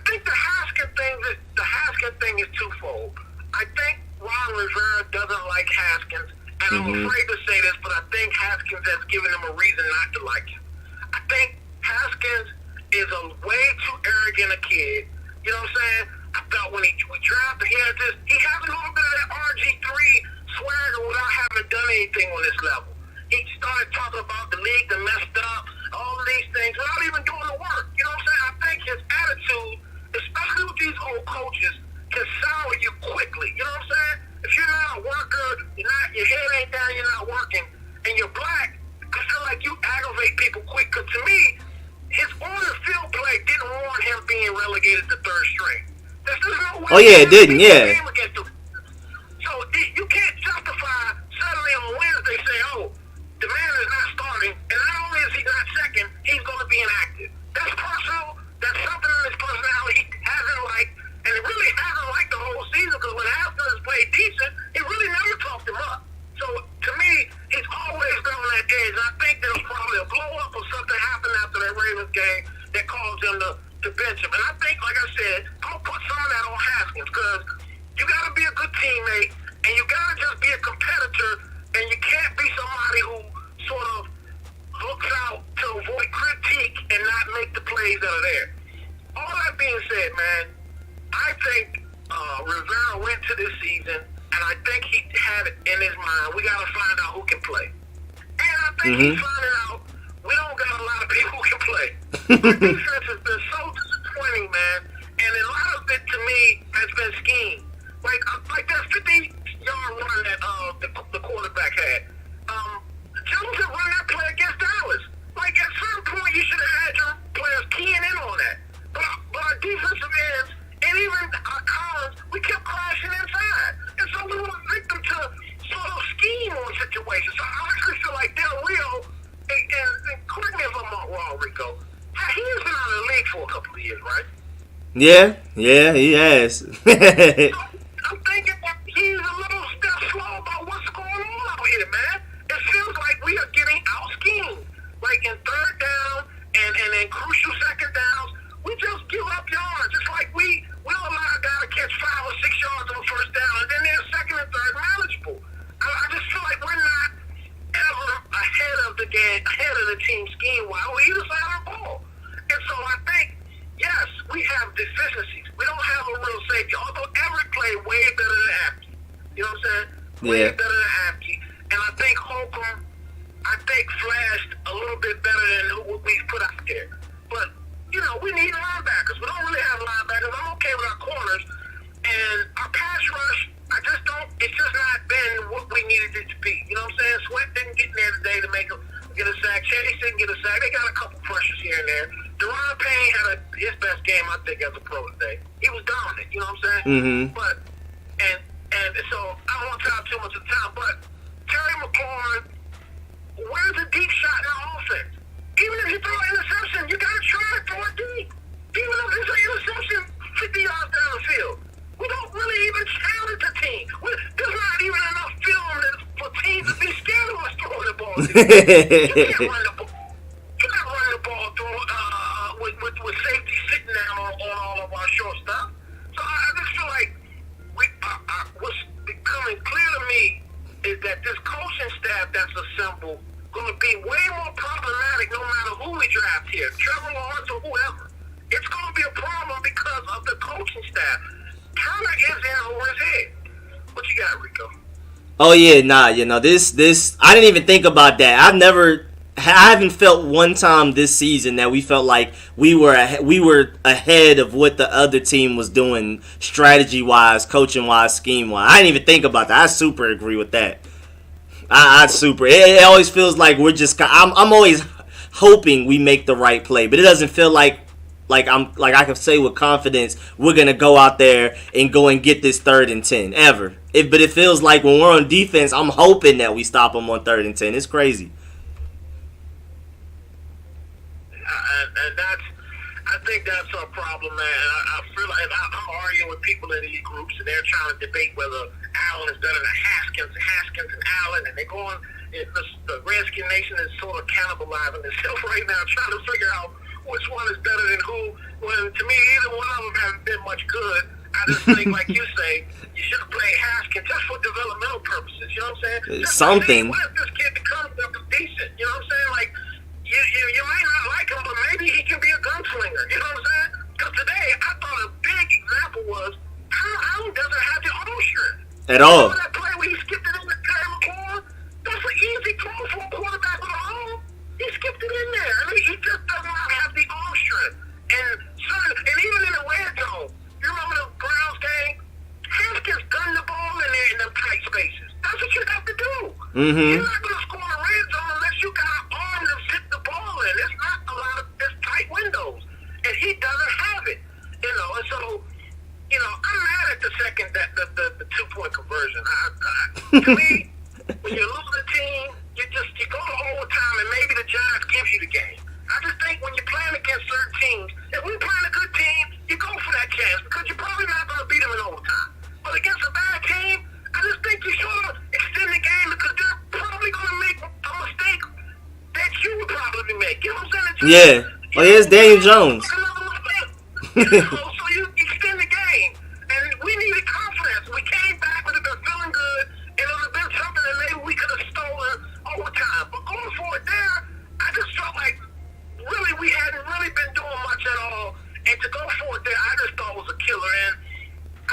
think the Haskins thing is twofold. I think Ron Rivera doesn't like Haskins, and I'm afraid to say this, but I think Haskins has given him a reason not to like him. I think Haskins is a way too arrogant a kid. You know what I'm saying? I felt when we drafted, he has a little bit of that RG3 swagger without having done anything on this level. He started talking about the league that messed up, all of these things, without even doing the work. You know what I'm saying? I think his attitude, especially with these old coaches, can sour you quickly. You know what I'm saying? If you're not a worker, your head ain't down, you're not working, and you're black, I feel like you aggravate people quick. Because to me, his on-the-field play didn't warrant him being relegated to third string. There's no way. Oh yeah, it didn't. Yeah. So you can't justify suddenly on Wednesday say, "Oh, the man is not starting, and not only is he not second, he's going to be inactive." That's personal. That's something in his personality he hasn't liked, and it really hasn't liked the whole season. Because when Haskins has played decent, it really never talked him up. So to me, he's always been on that edge. And I think there was probably a blow up or something happened after that Ravens game that caused him to bench him. And I think, like I said, I'll put some of that on Haskins because you got to be a good teammate and you got to just be a competitor, and you can't be somebody who sort of looks out to avoid critique and not make the plays that are there. All that being said, man, I think Rivera went to this season, and I think he had it in his mind, we got to find out who can play. And I think he's finding out we don't got a lot of people who can play. Our defense has been so disappointing, man, and a lot of it to me has been scheme. Like that 50-yard run that the quarterback had. Jones had run that play against Dallas. Like at some point, you should have had your players keying in on that. But our defensive ends and even our Collins, we kept crashing inside, and so we were a victim to sort of scheme on situations. So I actually feel like Del Rio, and correct me if I'm wrong, Rico, he's been out of the league for a couple of years, right? Yeah, he has. I'm thinking that he's a little step slow about what's going on out here, man. It feels like we are getting out-schemed. Like in third down and in crucial second downs, we just give up yards. It's like we don't allow a guy to catch 5 or 6 yards on the first down, and then they're second and third manageable. I just feel like we're not ever ahead of the game, ahead of the team scheme-wise on either side of the ball. And so I think, yes, we have deficiencies. We don't have a real safety, although Everett played way better than Apke. You know what I'm saying? Way better than Apke. And I think Holcomb, flashed a little bit better than what we put out there. But, we need linebackers. We don't really have linebackers. I'm okay with our corners. And our pass rush, it's just not been what we needed it to be. You know what I'm saying? Sweat didn't get in there today to get a sack. Chase didn't get a sack. They got a couple pressures here and there. Deron Payne had his best game, I think, as a pro today. He was dominant, you know what I'm saying? Mm-hmm. But, and so, I don't want to talk too much of the time, but Terry McLaurin, where's the deep shot in our offense? Even if you throw an interception, you got to try to throw it deep. Even if it's an interception 50 yards down the field. We don't really even challenge the team. There's not even enough film for teams to be scared of us throwing the ball. You can't run the ball. You can't run the ball through, with safety sitting down on all of our short stuff. So I just feel like what's becoming clear to me is that this coaching staff that's assembled going to be way more problematic no matter who we draft here, Trevor Lawrence or whoever. It's going to be a problem because of the coaching staff. Turner is in over his head. What you got, Rico? Oh yeah, this I didn't even think about that. I haven't felt one time this season that we felt like we were ahead of what the other team was doing, strategy wise, coaching wise, scheme wise. I didn't even think about that. I super agree with that. It always feels like we're just. I'm always hoping we make the right play, but it doesn't feel like I can say with confidence we're gonna go out there and go and get this 3rd and 10 ever. But it feels like when we're on defense, I'm hoping that we stop them on 3rd and 10. It's crazy. And I think that's a problem, man. I feel like I'm arguing with people in these groups, and they're trying to debate whether Allen is better than Haskins and Allen, and they're going the Redskin Nation is sort of cannibalizing itself right now, trying to figure out which one is better than who. When to me, either one of them haven't been much good. I just think, like you say, you should have played Haskins just for developmental purposes. You know what I'm saying? Just Something. What if this kid becomes decent? You know what I'm saying? Like, you might not like him, but maybe he can be a gunslinger. You know what I'm saying? Because today, I thought a big example was how doesn't have the arm strength. At all. You know that play where he skipped it in the corner? That's an easy throw for a quarterback with an arm. He skipped it in there. I mean, he just does not have the arm strength. And even in the red zone, you remember the Browns game? Haskins gunned the ball in there in them tight spaces. That's what you have to do. Mm-hmm. You're not going to score in the red zone unless you got an arm to zip the ball in. It's not a lot of tight windows. And he doesn't have it. You know, and so, you know, I'm mad at the second, the 2-point conversion. To me, when you lose a team, you go to overtime and maybe the Giants give you the game. I just think when you're playing against certain teams, if we're playing a good team, you go for that chance because you're probably not going to beat them in overtime. But against a bad team, I just think you should extend the game because they're probably going to make a mistake that you would probably make. You know what I'm saying? Yeah. Oh, yeah, it's Daniel Jones. So you extend the game. And we needed confidence. We came back, would have been feeling good, and it would have been something that maybe we could have stolen overtime. But going for it there, I just felt like really we hadn't really been doing much at all. And to go for it there, I just thought was a killer. And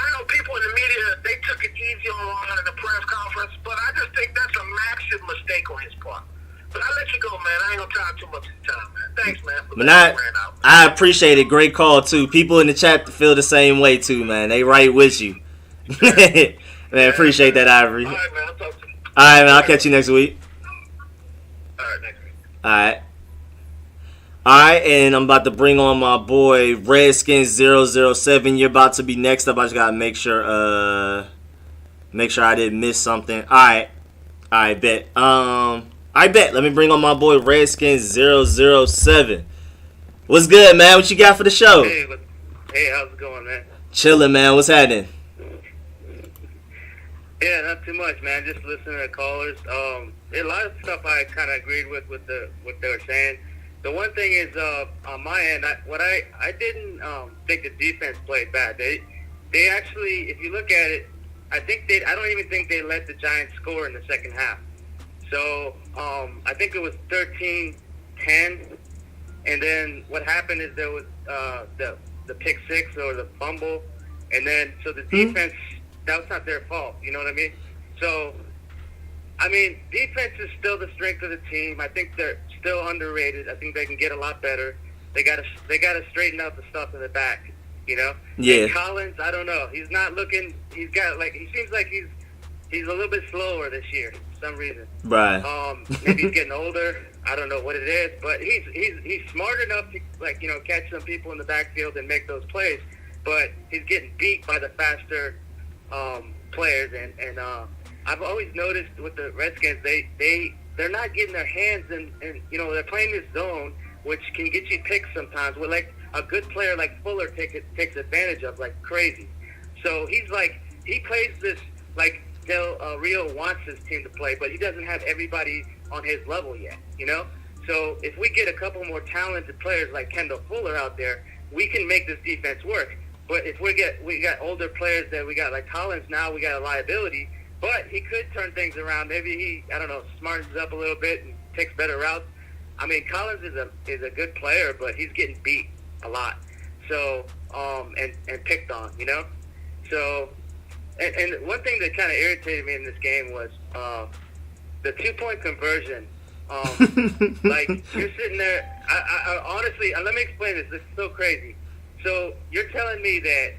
I know people in the media, they took it easy on Ron in the press conference, but I just think that's a massive mistake on his part. But I'll let you go, man. I ain't going to tie too much of your time, man. Thanks, man. But I appreciate it. Great call, too. People in the chat feel the same way, too, man. They right with you. Man, appreciate that, Ivory. All right, man. I'll talk to you. All right, man. I'll catch you next week. All right, next week. All right. All right, and I'm about to bring on my boy Redskins 007. You're about to be next up. I just gotta make sure I didn't miss something. All right, bet. I bet. Let me bring on my boy Redskins 007. What's good, man? What you got for the show? Hey, how's it going, man? Chilling, man. What's happening? Yeah, not too much, man. Just listening to callers. A lot of stuff I kind of agreed with what they were saying. The one thing is, on my end, I didn't think the defense played bad. They actually, if you look at it, I don't even think they let the Giants score in the second half. So I think it was 13-10, and then what happened is there was the pick six or the fumble, and then so the defense, that was not their fault. You know what I mean? So, I mean, defense is still the strength of the team. I think they're still underrated. I think they can get a lot better. They gotta straighten out the stuff in the back, you know? Yeah. And Collins, I don't know. He's not looking, he seems like he's a little bit slower this year for some reason. Right. Maybe he's getting older. I don't know what it is, but he's smart enough to, catch some people in the backfield and make those plays, but he's getting beat by the faster players, and I've always noticed with the Redskins, they're not getting their hands in, they're playing this zone, which can get you picks sometimes, where like a good player like Fuller takes advantage of like crazy. So he plays this like Del Rio wants his team to play, but he doesn't have everybody on his level yet, you know? So if we get a couple more talented players like Kendall Fuller out there, we can make this defense work. But if we got older players that we got like Collins now, we got a liability. But he could turn things around. Maybe he, smartens up a little bit and takes better routes. I mean, Collins is a good player, but he's getting beat a lot. So, and picked on, you know? So, and one thing that kind of irritated me in this game was the 2-point conversion. Like, you're sitting there. I honestly, let me explain this. This is so crazy. So, you're telling me that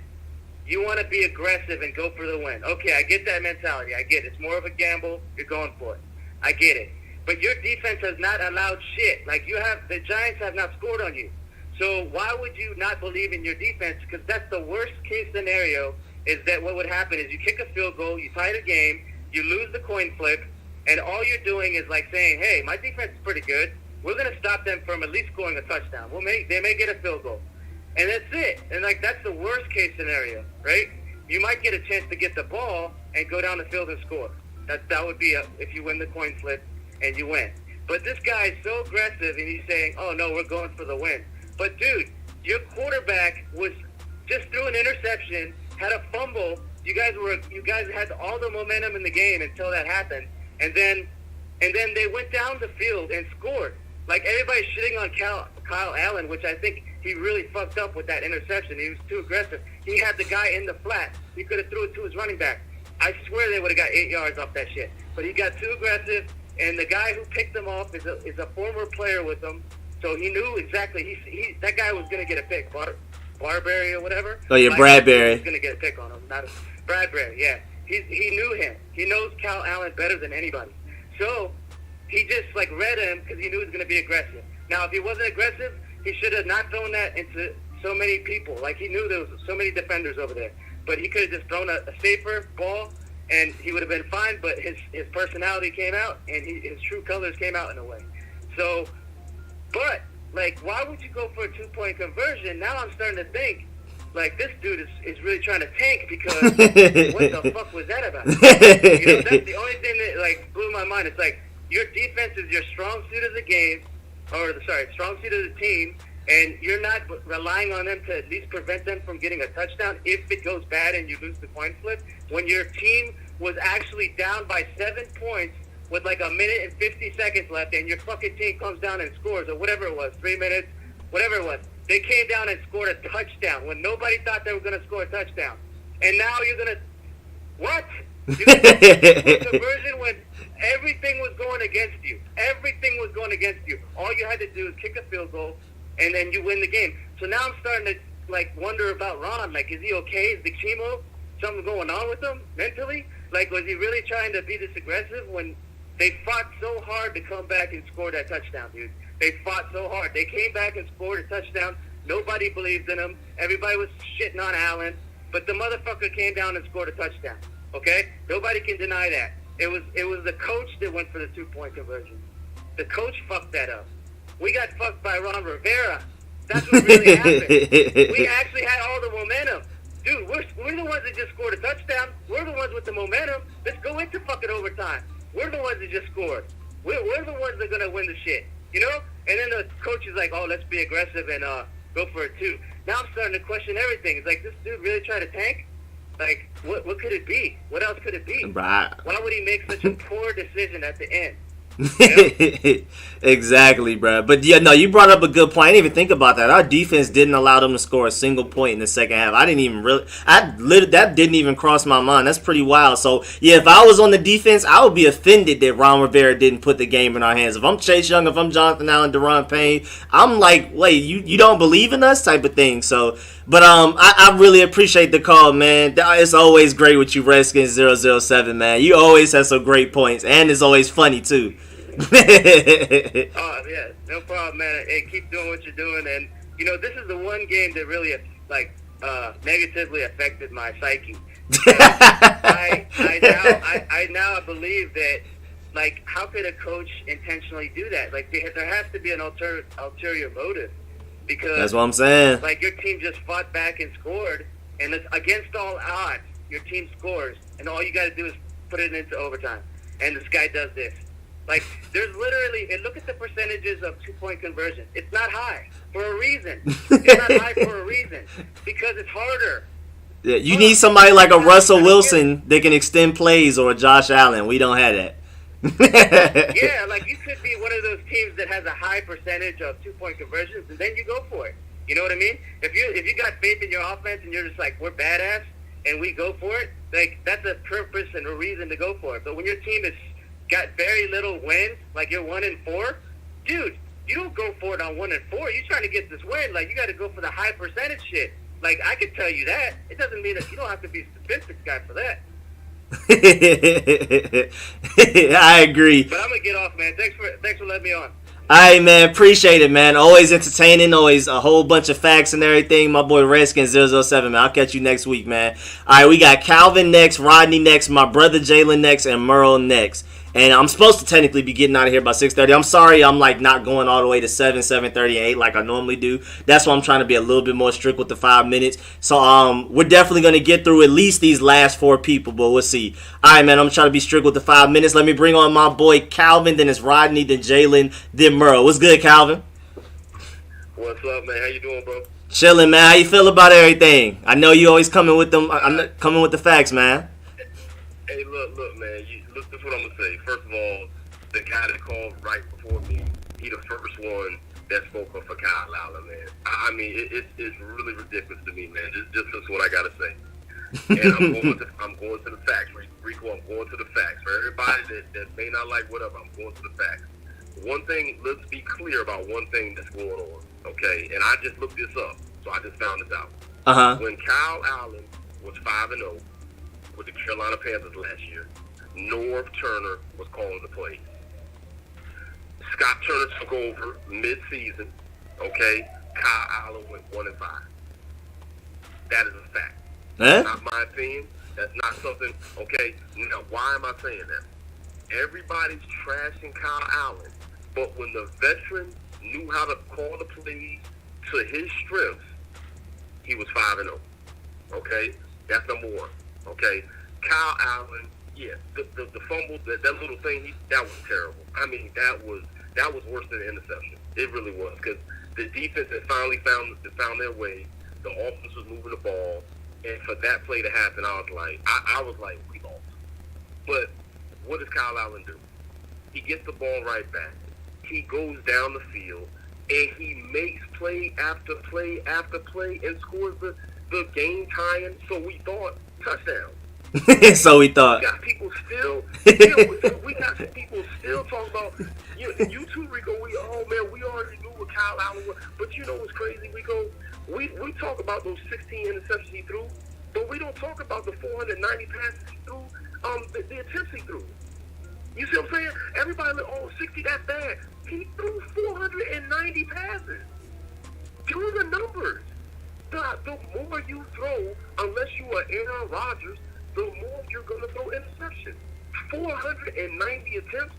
you want to be aggressive and go for the win. Okay, I get that mentality. I get it. It's more of a gamble. You're going for it. I get it. But your defense has not allowed shit. Like, the Giants have not scored on you. So why would you not believe in your defense? Because that's the worst case scenario, is that what would happen is you kick a field goal, you tie the game, you lose the coin flip, and all you're doing is like saying, hey, my defense is pretty good. We're going to stop them from at least scoring a touchdown. They may get a field goal. And that's it. And, that's the worst-case scenario, right? You might get a chance to get the ball and go down the field and score. That would be if you win the coin flip. and you win. But this guy is so aggressive, and he's saying, "Oh no, we're going for the win." But dude, your quarterback was just threw an interception, had a fumble. You guys had all the momentum in the game until that happened, and then they went down the field and scored. Like, everybody's shitting on Kyle Allen, which I think he really fucked up with that interception. He was too aggressive. He had the guy in the flat. He could have threw it to his running back. I swear they would have got 8 yards off that shit. But he got too aggressive, and the guy who picked him off is a former player with him, so he knew exactly. That guy was going to get a pick. Barberry or whatever. Oh, yeah, Bradbury. He's going to get a pick on him. Not Bradbury, yeah. He knew him. He knows Kyle Allen better than anybody. So he just read him because he knew he was going to be aggressive. Now, if he wasn't aggressive, he should have not thrown that into so many people. Like, he knew there was so many defenders over there. But he could have just thrown a safer ball, and he would have been fine. But his personality came out, and his true colors came out in a way. So, but, why would you go for a 2-point conversion? Now I'm starting to think, this dude is really trying to tank, because what the fuck was that about? That's the only thing that, blew my mind. It's your defense is your strong suit of the game, strong suit of the team, and you're not relying on them to at least prevent them from getting a touchdown if it goes bad and you lose the coin flip, when your team was actually down by 7 points with 1 minute and 50 seconds left, and your fucking team comes down and scores, or whatever it was, 3 minutes, whatever it was. They came down and scored a touchdown when nobody thought they were going to score a touchdown. And now you're going to... What? You're going to conversion when everything was going against you. Everything was going against you. All you had to do is kick a field goal, and then you win the game. So now I'm starting to, wonder about Ron. Is he okay? Is the chemo, something going on with him mentally? Was he really trying to be this aggressive when they fought so hard to come back and score that touchdown, dude? They fought so hard. They came back and scored a touchdown. Nobody believed in him. Everybody was shitting on Allen. But the motherfucker came down and scored a touchdown. Okay? Nobody can deny that. It was the coach that went for the 2-point conversion. The coach fucked that up. We got fucked by Ron Rivera. That's what really happened. We actually had all the momentum. Dude, we're the ones that just scored a touchdown. We're the ones with the momentum. Let's go into fucking overtime. We're the ones that just scored. We're the ones that are going to win the shit. You know? And then the coach is like, "Oh, let's be aggressive and go for it too." Now I'm starting to question everything. It's this dude really trying to tank? What could it be? What else could it be? Right. Why would he make such a poor decision at the end? Exactly, bro. But yeah, no, you brought up a good point. I didn't even think about that. Our defense didn't allow them to score a single point in the second half. I didn't even that didn't even cross my mind. That's pretty wild. So yeah, if I was on the defense, I would be offended that Ron Rivera didn't put the game in our hands. If I'm Chase Young, if I'm Jonathan Allen, Deron Payne, I'm like, wait, you don't believe in us type of thing. So, but I really appreciate the call, man. It's always great with you, Redskins 007, man. You always have some great points, and it's always funny too. Oh yeah, no problem, man. Hey, keep doing what you're doing, and this is the one game that really negatively affected my psyche. I now believe that how could a coach intentionally do that? There has to be an ulterior motive, because that's what I'm saying. Your team just fought back and scored, and it's against all odds. Your team scores, and all you got to do is put it into overtime, and this guy does this. There's literally, and look at the percentages of 2-point conversion. It's not high for a reason. It's not high for a reason, because it's harder. Yeah, you need somebody like a Russell Wilson that can extend plays, or a Josh Allen. We don't have that. Yeah, you could be one of those teams that has a high percentage of 2-point conversions, and then you go for it. You know what I mean? If you got faith in your offense and you're just we're badass and we go for it, that's a purpose and a reason to go for it. But when your team is got very little wins, you're 1-4, dude, you don't go for it on 1-4. You're trying to get this win. You got to go for the high percentage shit. I could tell you that. It doesn't mean that you don't have to be a statistics guy for that. I agree. But I'm gonna get off, man. Thanks for letting me on. All right, man. Appreciate it, man. Always entertaining. Always a whole bunch of facts and everything. My boy Redskins 007, man. I'll catch you next week, man. All right, we got Calvin next, Rodney next, my brother Jalen next, and Merle next. And I'm supposed to technically be getting out of here by 6:30. I'm sorry I'm like not going all the way to 7, 7:30, 8 like I normally do. That's why I'm trying to be a little bit more strict with the 5 minutes. So we're definitely going to get through at least these last 4 people, but we'll see. All right, man, I'm trying to be strict with the 5 minutes. Let me bring on my boy Calvin, then it's Rodney, then Jalen, then Merle. What's good, Calvin? What's up, man? How you doing, bro? Chilling, man. How you feel about everything? I know you always coming with them. I'm not coming with the facts, man. Hey, look, man. Look, this is what I'm gonna say. First of all, the guy that called right before me, he the first one that spoke up for Kyle Allen, man. I mean, it's really ridiculous to me, man. Just what I gotta say. And I'm going to the facts, Rico. I'm going to the facts. For everybody that may not like whatever, I'm going to the facts. One thing, let's be clear about one thing that's going on, okay? And I just looked this up, so I just found this out. When Kyle Allen was 5-0 with the Carolina Panthers last year, Norv Turner was calling the play. Scott Turner took over mid-season, okay? Kyle Allen went 1-5. That is a fact. That's not my opinion. That's not something, okay? Now, why am I saying that? Everybody's trashing Kyle Allen, but when the veteran knew how to call the plays to his strengths, he was 5-0, okay? That's number one, okay? Kyle Allen, yeah, the fumble, that little thing, that was terrible. I mean, that was worse than an interception. It really was, because the defense had finally found their way. The offense was moving the ball, and for that play to happen, I was like, we lost. But what does Kyle Allen do? He gets the ball right back. He goes down the field, and he makes play after play after play and scores the game-tying, so we thought, touchdown. So we thought. We got people still talking about, you too, Rico, we already knew what Kyle Allen was. But you know what's crazy, Rico? We talk about those 16 interceptions he threw, but we don't talk about the 490 passes he threw, the attempts he threw. You see what I'm saying? Everybody like, 60, that's bad. He threw 490 passes. Do the numbers. The more you throw, unless you are Aaron Rodgers, the more you're going to throw interceptions. 490 attempts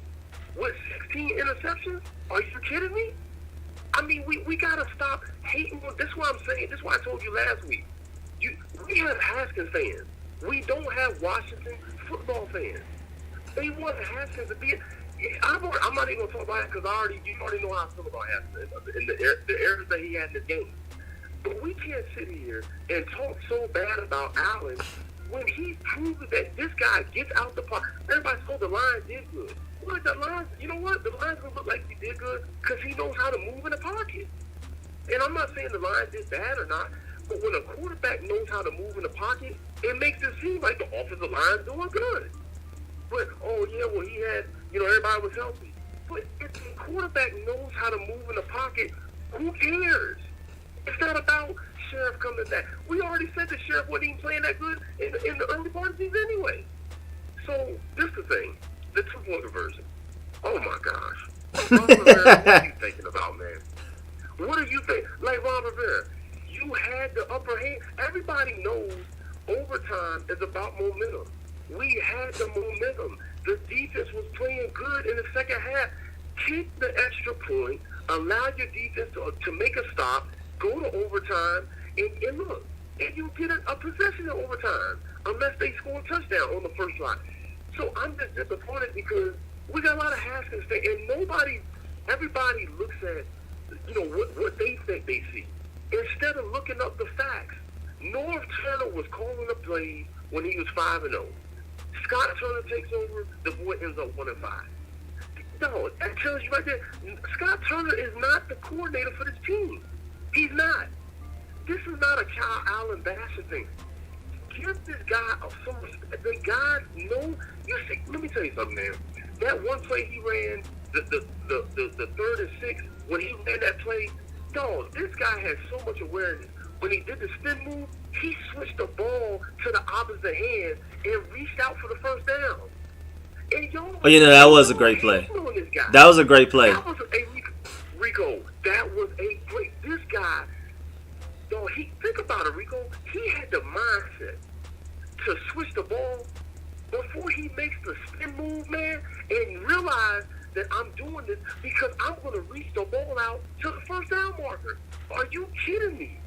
with 16 interceptions? Are you kidding me? I mean, we got to stop hating. This is what I'm saying. This is what I told you last week. We have Haskins fans. We don't have Washington football fans. They want Haskins to be. I'm not even going to talk about it because you already know how I feel about Haskins and the errors that he had in the game. But we can't sit here and talk so bad about Allen when he proves that this guy gets out the pocket. Everybody told the Lions did good. Well, the Lions, you know what? The Lions don't look like he did good because he knows how to move in the pocket. And I'm not saying the Lions did bad or not, but when a quarterback knows how to move in the pocket, it makes it seem like the offensive line's doing good. But, he had, everybody was healthy. But if the quarterback knows how to move in the pocket, who cares? It's not about Sheriff coming back. We already said the Sheriff wasn't even playing that good in the early part of the season anyway. So, this is the thing. The two-point conversion. Oh, my gosh. Ron Rivera, what are you thinking about, man? What do you think? Like Ron Rivera, you had the upper hand. Everybody knows overtime is about momentum. We had the momentum. The defense was playing good in the second half. Keep the extra point. Allow your defense to make a stop. Go to overtime. And look, and you get a possession in overtime. Unless they score a touchdown on the first drive. So I'm just disappointed because we got a lot of Haskins fans. And everybody looks at, what they think they see. Instead of looking up the facts. Norv Turner was calling the plays when he was 5-0. Scott Turner takes over, the boy ends up 1-5. No, that tells you right there, Scott Turner is not the coordinator for this team. He's not. This is not a Kyle Allen bashing thing. Give this guy some respect. The guy let me tell you something, man. That one play he ran, the 3rd and 6, when he ran that play, this guy has so much awareness. When he did the spin move, he switched the ball to the opposite hand and reached out for the first down. And that was a great play. That was a great play. Rico, that was a great. This guy, think about it, Rico. He had the mindset to switch the ball before he makes the spin move, man, and realize that I'm doing this because I'm going to reach the ball out to the first down marker. Are you kidding me?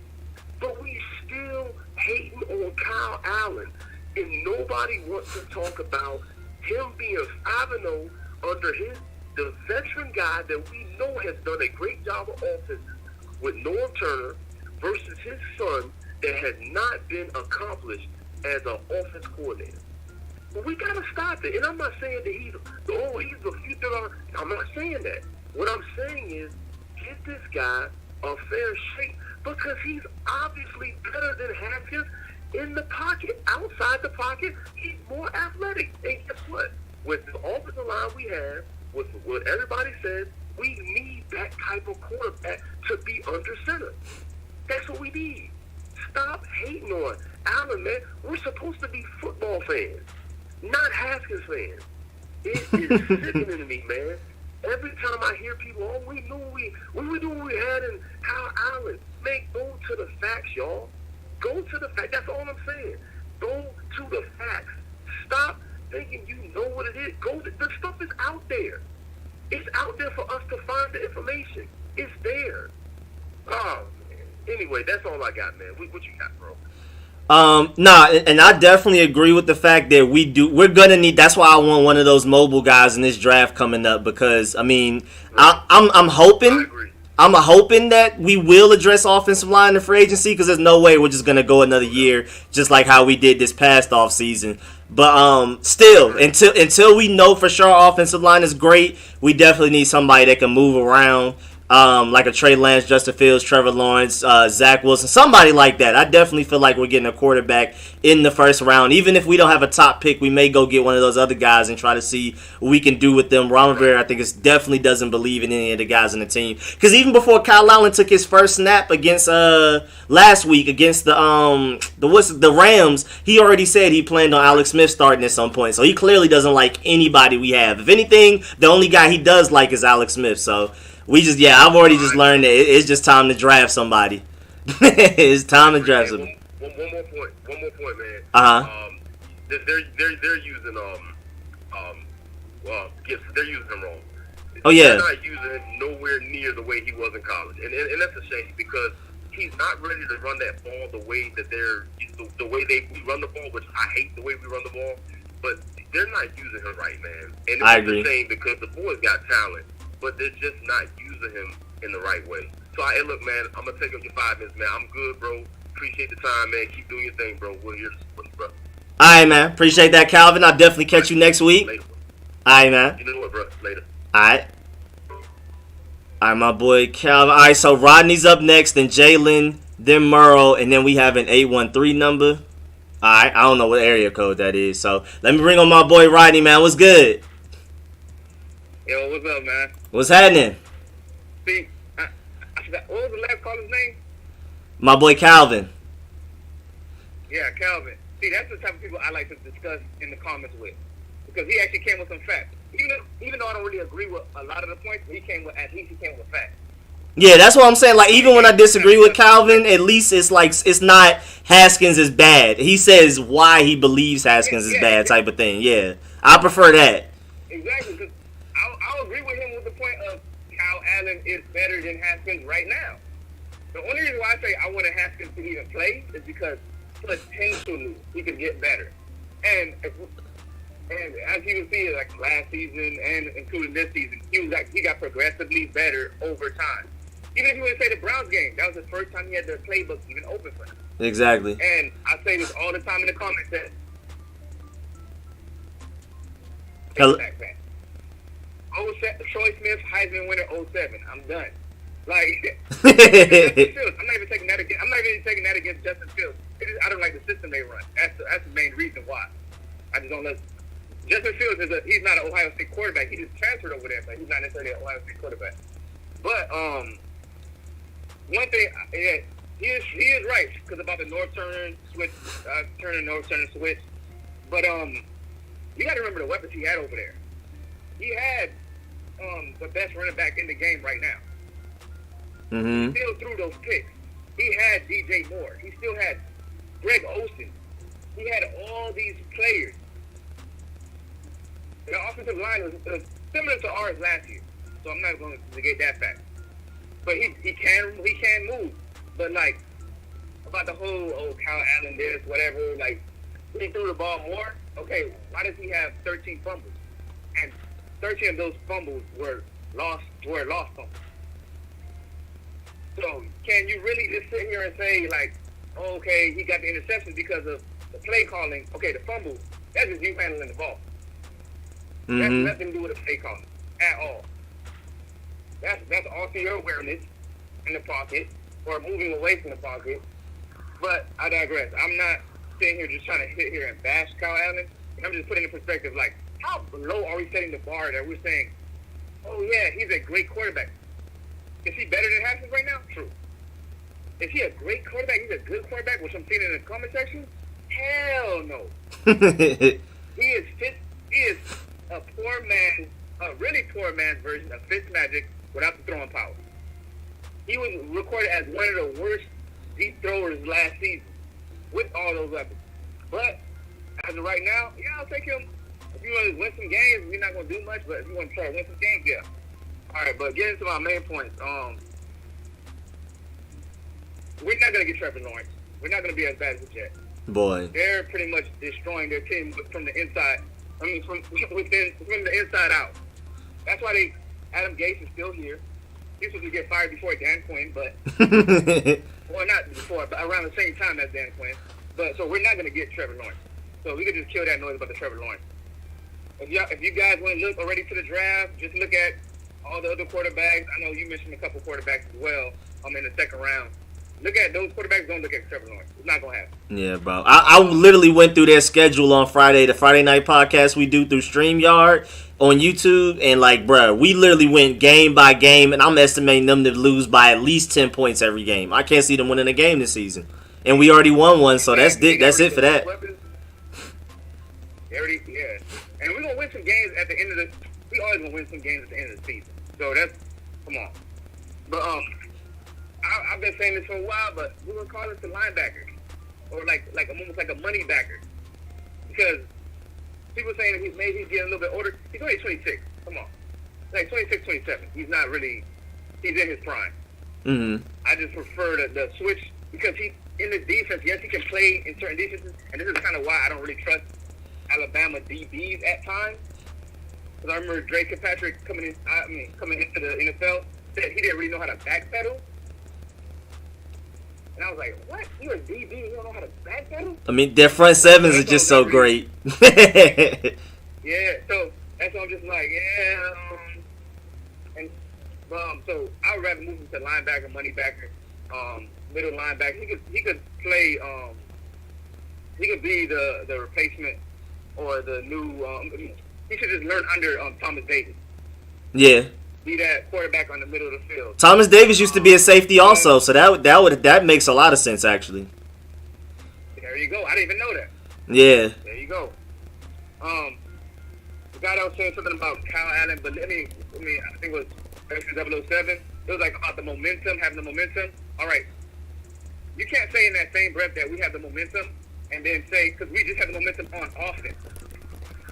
But we still hating on Kyle Allen, and nobody wants to talk about him being 5-0 under the veteran guy that we know has done a great job of offense with Norm Turner versus his son that has not been accomplished as an offense coordinator. But we gotta stop it. And I'm not saying that he's the future. I'm not saying that. What I'm saying is, give this guy a fair shake because he's obviously better than Haskins in the pocket. Outside the pocket, he's more athletic. And guess what? With the offensive line we have, with what everybody says, we need that type of quarterback to be under center. That's what we need. Stop hating on Allen, man. We're supposed to be football fans, not Haskins fans. It is sickening to me, man. Every time I hear people, oh, we knew we had in Kyle Allen. Man, go to the facts, y'all. Go to the facts. That's all I'm saying. Go to the facts. Stop thinking you know what it is. The stuff is out there. It's out there for us to find the information. It's there. Oh, man. Anyway, that's all I got, man. What you got, bro? Nah, and I definitely agree with the fact that we're gonna need. That's why I want one of those mobile guys in this draft coming up because I mean, I'm hoping. I'm hoping that we will address offensive line in free agency because there's no way we're just gonna go another year just like how we did this past offseason. But still, until we know for sure our offensive line is great, we definitely need somebody that can move around. Like a Trey Lance, Justin Fields, Trevor Lawrence, Zach Wilson, somebody like that. I definitely feel like we're getting a quarterback in the first round. Even if we don't have a top pick, we may go get one of those other guys and try to see what we can do with them. Ron Rivera, I think, definitely doesn't believe in any of the guys on the team. Because even before Kyle Allen took his first snap against last week against the Rams, he already said he planned on Alex Smith starting at some point. So he clearly doesn't like anybody we have. If anything, the only guy he does like is Alex Smith. So I've already just learned that it's just time to draft somebody. It's time to draft somebody. One more point, man. They're using Gibson. They're using him wrong. Oh yeah. They're not using him nowhere near the way he was in college, and that's a shame because he's not ready to run that ball the way that we run the ball, which I hate the way we run the ball. But they're not using him right, man. And I it's agree. a shame because the boy's got talent. But they're just not using him in the right way. So, hey, look, man, I'm going to take up your 5 minutes, man. I'm good, bro. Appreciate the time, man. Keep doing your thing, bro. We're here to support you, bro. All right, man. Appreciate that, Calvin. I'll definitely catch you next week. Later. All right, man. You know what, bro? Later. All right. All right, my boy Calvin. All right, so Rodney's up next, then Jalen, then Merle, and then we have an 813 number. All right, I don't know what area code that is. So let me bring on my boy Rodney, man. What's good? Yo, what's up, man? What's happening? See, I forgot, what was the last caller's name? My boy Calvin. Yeah, Calvin. See, that's the type of people I like to discuss in the comments with. Because he actually came with some facts. Even though I don't really agree with a lot of the points, at least he came with facts. Yeah, that's what I'm saying. Like, even when I disagree with Calvin, at least it's like it's not Haskins is bad. He says why he believes Haskins is bad type of thing. Yeah, I prefer that. Exactly, because I'll agree with him with the point of Kyle Allen is better than Haskins right now. The only reason why I say I wanted Haskins to even play is because potentially he could get better. And as you can see, like last season and including this season, he got progressively better over time. Even if you want to say the Browns game, that was the first time he had the playbook even open for him. Exactly. And I say this all the time in the comments that Troy Smith, Heisman winner 07. I'm done. Like, Justin Fields, I'm not even taking that against Justin Fields. I don't like the system they run. That's the main reason why. I just don't let Justin Fields he's not an Ohio State quarterback. He just transferred over there, but he's not necessarily an Ohio State quarterback. But one thing, yeah, he is right because about the north turn switch, north turn switch. But you got to remember the weapons he had over there. He had the best running back in the game right now. Mm-hmm. He still threw those picks. He had DJ Moore. He still had Greg Olsen. He had all these players. The offensive line was similar to ours last year, so I'm not going to negate that fact. But he can move. But like about the whole Kyle Allen this whatever, like he threw the ball more. Okay, why does he have 13 fumbles? And 13 of those fumbles were lost fumbles. So can you really just sit here and say like, oh, okay, he got the interceptions because of the play calling? Okay, the fumbles, that's just you handling the ball. Mm-hmm. That's nothing to do with the play calling at all. That's also your awareness in the pocket or moving away from the pocket. But I digress. I'm not sitting here just trying to sit here and bash Kyle Allen. I'm just putting in perspective, like, how low are we setting the bar that we're saying, oh, yeah, he's a great quarterback. Is he better than Haskins right now? True. Is he a great quarterback? He's a good quarterback, which I'm seeing in the comment section? Hell no. He is a poor man, a really poor man's version of Fitzmagic without the throwing power. He was recorded as one of the worst deep throwers last season with all those weapons. But as of right now, yeah, I'll take him. If you want to win some games, we're not going to do much, but if you want to try to win some games, yeah. All right, but getting to my main points, we're not going to get Trevor Lawrence. We're not going to be as bad as the Jets. Boy. They're pretty much destroying their team from the inside. I mean, from the inside out. That's why Adam Gase is still here. He's supposed to get fired before Dan Quinn, but well, not before, but around the same time as Dan Quinn. But so we're not going to get Trevor Lawrence. So we could just kill that noise about the Trevor Lawrence. If you guys want to look already to the draft, just look at all the other quarterbacks. I know you mentioned a couple quarterbacks as well. In the second round. Look at those quarterbacks. Don't look at Trevor Lawrence. It's not gonna happen. Yeah, bro. I literally went through their schedule on Friday, the Friday night podcast we do through StreamYard on YouTube, and like, bro, we literally went game by game, and I'm estimating them to lose by at least 10 points every game. I can't see them winning a game this season, and we already won one, so that's it for that. Yeah, and we're gonna win some games at the end of the. We always gonna win some games at the end of the season. So that's come on. But I've been saying this for a while, but we're gonna call this a linebacker, or like almost like a money backer, because people saying that he's getting a little bit older. He's only 26. Come on, like 26, 27. He's not really. He's in his prime. Mm-hmm. I just prefer the switch because he in the defense. Yes, he can play in certain defenses, and this is kind of why I don't really trust Alabama DBs at times. Because I remember Drake Kirkpatrick coming into the NFL said he didn't really know how to backpedal. And I was like, what? You're a DB and you don't know how to backpedal? I mean, their front sevens are just so great. Yeah, so that's why I'm just like, yeah. So I would rather move him to linebacker, money backer, middle linebacker. He could play. He could be the replacement or the new. He should just learn under Thomas Davis. Yeah. Be that quarterback on the middle of the field. Thomas Davis used to be a safety also, so that makes a lot of sense actually. There you go. I didn't even know that. Yeah. There you go. The guy that was saying something about Kyle Allen, but I think it was 007. It was like about the momentum, having the momentum. All right. You can't say in that same breath that we have the momentum and then say, because we just have the momentum on offense.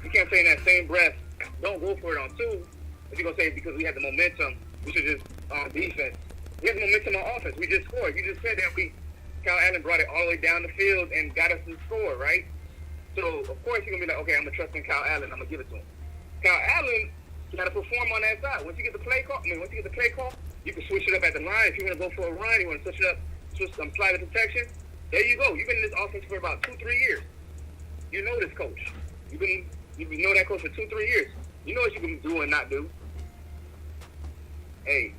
You can't say in that same breath, don't go for it on two. If you're going to say because we have the momentum, we should just on defense. We have the momentum on offense. We just scored. You just said that Kyle Allen brought it all the way down the field and got us to score, right? So, of course, you're going to be like, okay, I'm going to trust in Kyle Allen. I'm going to give it to him. Kyle Allen got to perform on that side. Once you get the play call, you can switch it up at the line. If you want to go for a run, you want to switch it up, slide the protection. There you go. You've been in this offense for about 2-3 years. You know this coach. You know that coach for 2-3 years. You know what you can do and not do. Hey,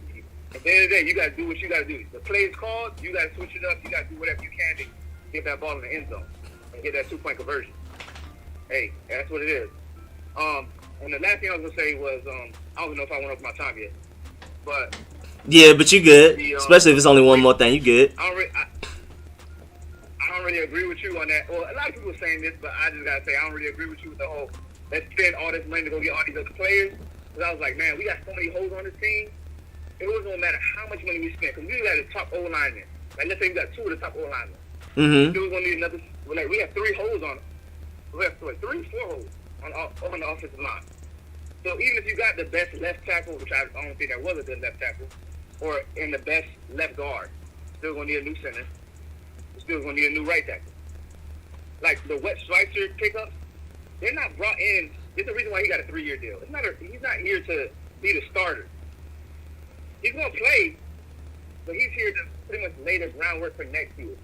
at the end of the day, you got to do what you got to do. The play is called. You got to switch it up. You got to do whatever you can to get that ball in the end zone and get that 2-point conversion. Hey, that's what it is. And the last thing I was gonna say was, I don't know if I went over my time yet, but yeah, but you good. Especially if it's only one more thing, you good. I don't really agree with you on that. Well, a lot of people are saying this, but I just gotta say I don't really agree with you with the whole let's spend all this money to go get all these other players. Because I was like, man, we got so many holes on this team. It wasn't gonna matter how much money we spent because we got the top O linemen. Like let's say we got 2 of the top O linemen. Mm-hmm. We gonna need another. We have 3 holes on it. We have 3, 4 holes on the offensive line. So even if you got the best left tackle, which I don't think there was a good left tackle, or in the best left guard, still gonna need a new center. Still gonna need a new right tackle. Like the Wet Schweitzer pickups, they're not brought in. There's a reason why he got a 3-year deal. He's not here to be the starter. He's gonna play, but he's here to pretty much lay the groundwork for next year.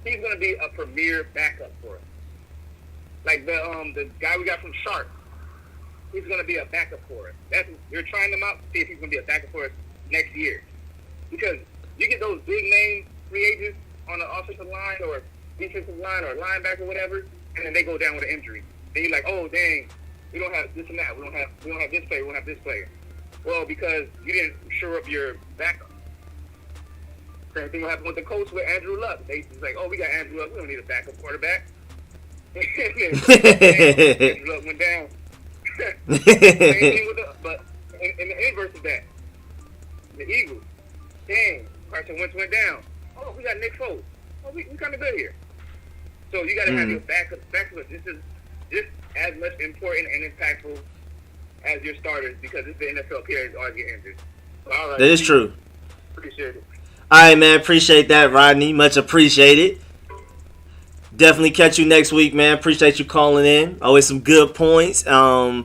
He's gonna be a premier backup for us. Like the guy we got from Sharp, he's gonna be a backup for us. You're trying him out to see if he's gonna be a backup for us next year. Because you get those big name free agents on the offensive line or defensive line or linebacker or whatever, and then they go down with an injury. Then you're like, oh dang, we don't have this and that. We don't have this player. We don't have this player. Well, because you didn't shore up your backup. Same thing will happen with the coach with Andrew Luck. They just like, oh, we got Andrew Luck. We don't need a backup quarterback. Andrew Luck went down. Same thing with but in the inverse of that, the Eagles, dang, Carson Wentz went down. Oh, we got Nick Foles. Oh, we kind of good here. So you got to have your backup. This is just as much important and impactful as your starters because it's the NFL players always get injured. So, all right, that is true. Appreciate it. All right, man. Appreciate that, Rodney. Much appreciated. Definitely catch you next week, man. Appreciate you calling in. Always some good points. I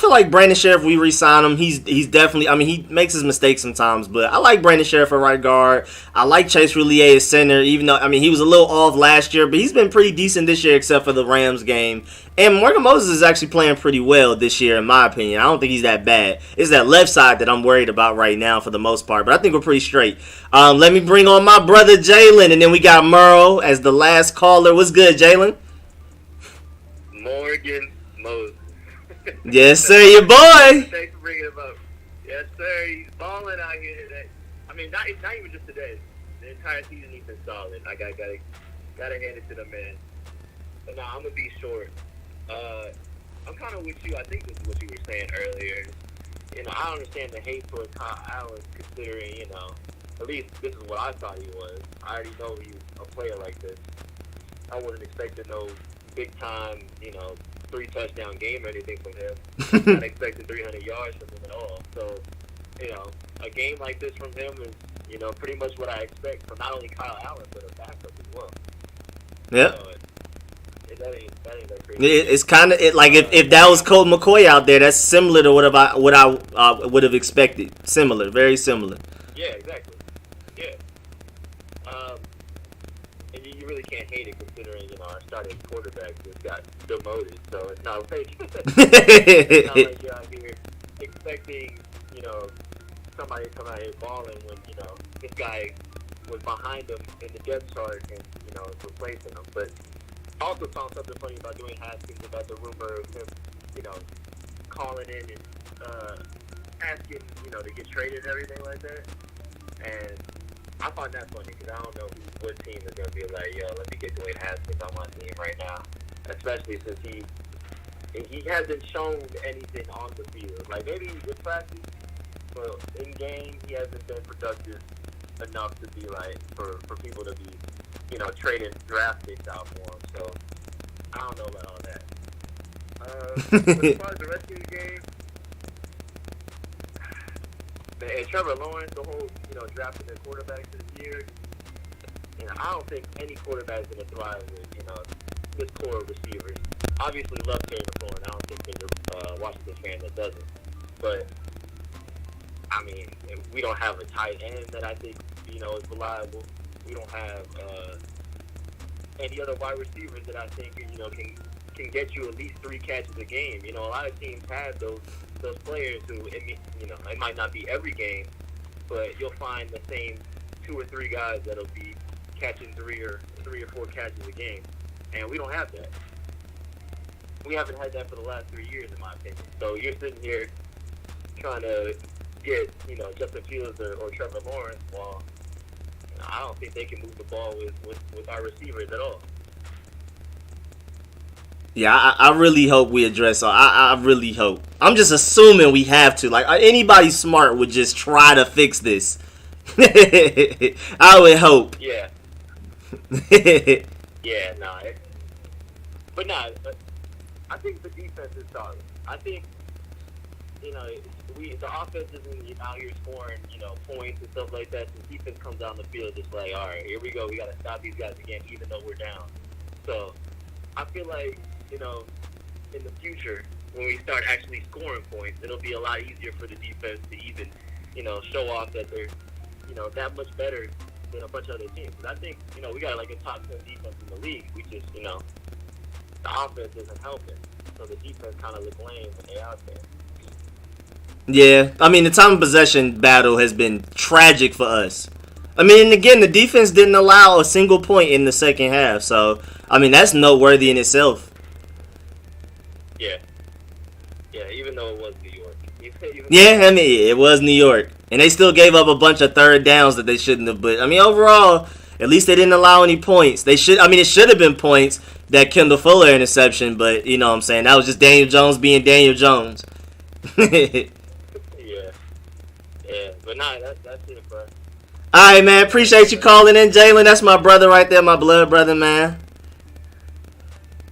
feel like Brandon Sheriff, we re-sign him. He's definitely, I mean, he makes his mistakes sometimes, but I like Brandon Sheriff at right guard. I like Chase Roulier at center, even though, I mean, he was a little off last year, but he's been pretty decent this year except for the Rams game. And Morgan Moses is actually playing pretty well this year, in my opinion. I don't think he's that bad. It's that left side that I'm worried about right now for the most part, but I think we're pretty straight. Let me bring on my brother Jalen, and then we got Merle as the last caller. What's good, Jalen? Morgan Moses. Yes, sir, your boy. Thanks for bringing him up. Yes, sir. He's balling out here today. I mean, not even just today. The entire season he's been solid. I gotta hand it to the man. But no, I'm gonna be short. I'm kind of with you. I think this is what you were saying earlier. You know, I understand the hate towards Kyle Allen, considering, you know, at least this is what I thought he was. I already know he's a player like this. I wouldn't expect to know big time, you know, 3-touchdown game or anything from him. Not expecting 300 yards from him at all. So, you know, a game like this from him is, you know, pretty much what I expect from not only Kyle Allen but a backup as well. Yep. So, that ain't that crazy. It's kind of like if that was Colt McCoy out there, that's similar to what I would have expected. Similar, very similar. Yeah, exactly. Yeah. And you really can't hate it considering, you know, our starting quarterback just got demoted, so it's not like it's not like you're out here expecting, you know, somebody to come out here balling when, you know, this guy was behind him in the depth chart and, you know, replacing him. But I also saw something funny about Dwayne Haskins about the rumor of him, you know, calling in and asking, you know, to get traded and everything like that. And I find that funny because I don't know what team is going to be like, yo, let me get Dwayne Haskins on my team right now. Especially since he hasn't shown anything on the field. Like, maybe in practice, but in game, he hasn't been productive enough to be like, for people to be, you know, trading draft picks out for him. So, I don't know about all that. But as far as the rest of the game, and Trevor Lawrence, the whole, you know, drafting the quarterbacks this year, you know, I don't think any quarterback is going to thrive with, you know, this core of receivers. Obviously, love Terry McLaurin. I don't think there's a Washington fan that doesn't. But, I mean, we don't have a tight end that I think, you know, is reliable. We don't have any other wide receivers that I think, you know, can get you at least 3 catches a game. You know, a lot of teams have those players who, you know, it might not be every game, but you'll find the same 2 or 3 guys that'll be catching 3 or 4 catches a game, and we don't have that. We haven't had that for the last 3 years, in my opinion. So you're sitting here trying to get, you know, Justin Fields or Trevor Lawrence. Well, you know, I don't think they can move the ball with our receivers at all. Yeah, I really hope we address. I really hope. I'm just assuming we have to. Like, anybody smart would just try to fix this. I would hope. Yeah. Yeah, nah. But I think the defense defense is solid. I think, the offense isn't out here scoring, points and stuff like that. The defense comes down the field just like, all right, here we go. We got to stop these guys again, even though we're down. So I feel like, in the future, when we start actually scoring points, it'll be a lot easier for the defense to even, show off that they're, that much better than a bunch of other teams. Because I think, we got like a top 10 defense in the league. We just, the offense isn't helping. So the defense kind of look lame when they're out there. Yeah, I mean, the time of possession battle has been tragic for us. I mean, and again, the defense didn't allow a single point in the second half. So, I mean, that's noteworthy in itself. Yeah. Yeah, even though it was New York. Yeah, I mean, it was New York. And they still gave up a bunch of third downs that they shouldn't have. But, I mean, overall, at least they didn't allow any points. It should have been points, that Kendall Fuller interception. But, you know what I'm saying, that was just Daniel Jones being Daniel Jones. Yeah, but nah, that's it, bro. All right, man. Appreciate you calling in, Jalen. That's my brother right there, my blood brother, man.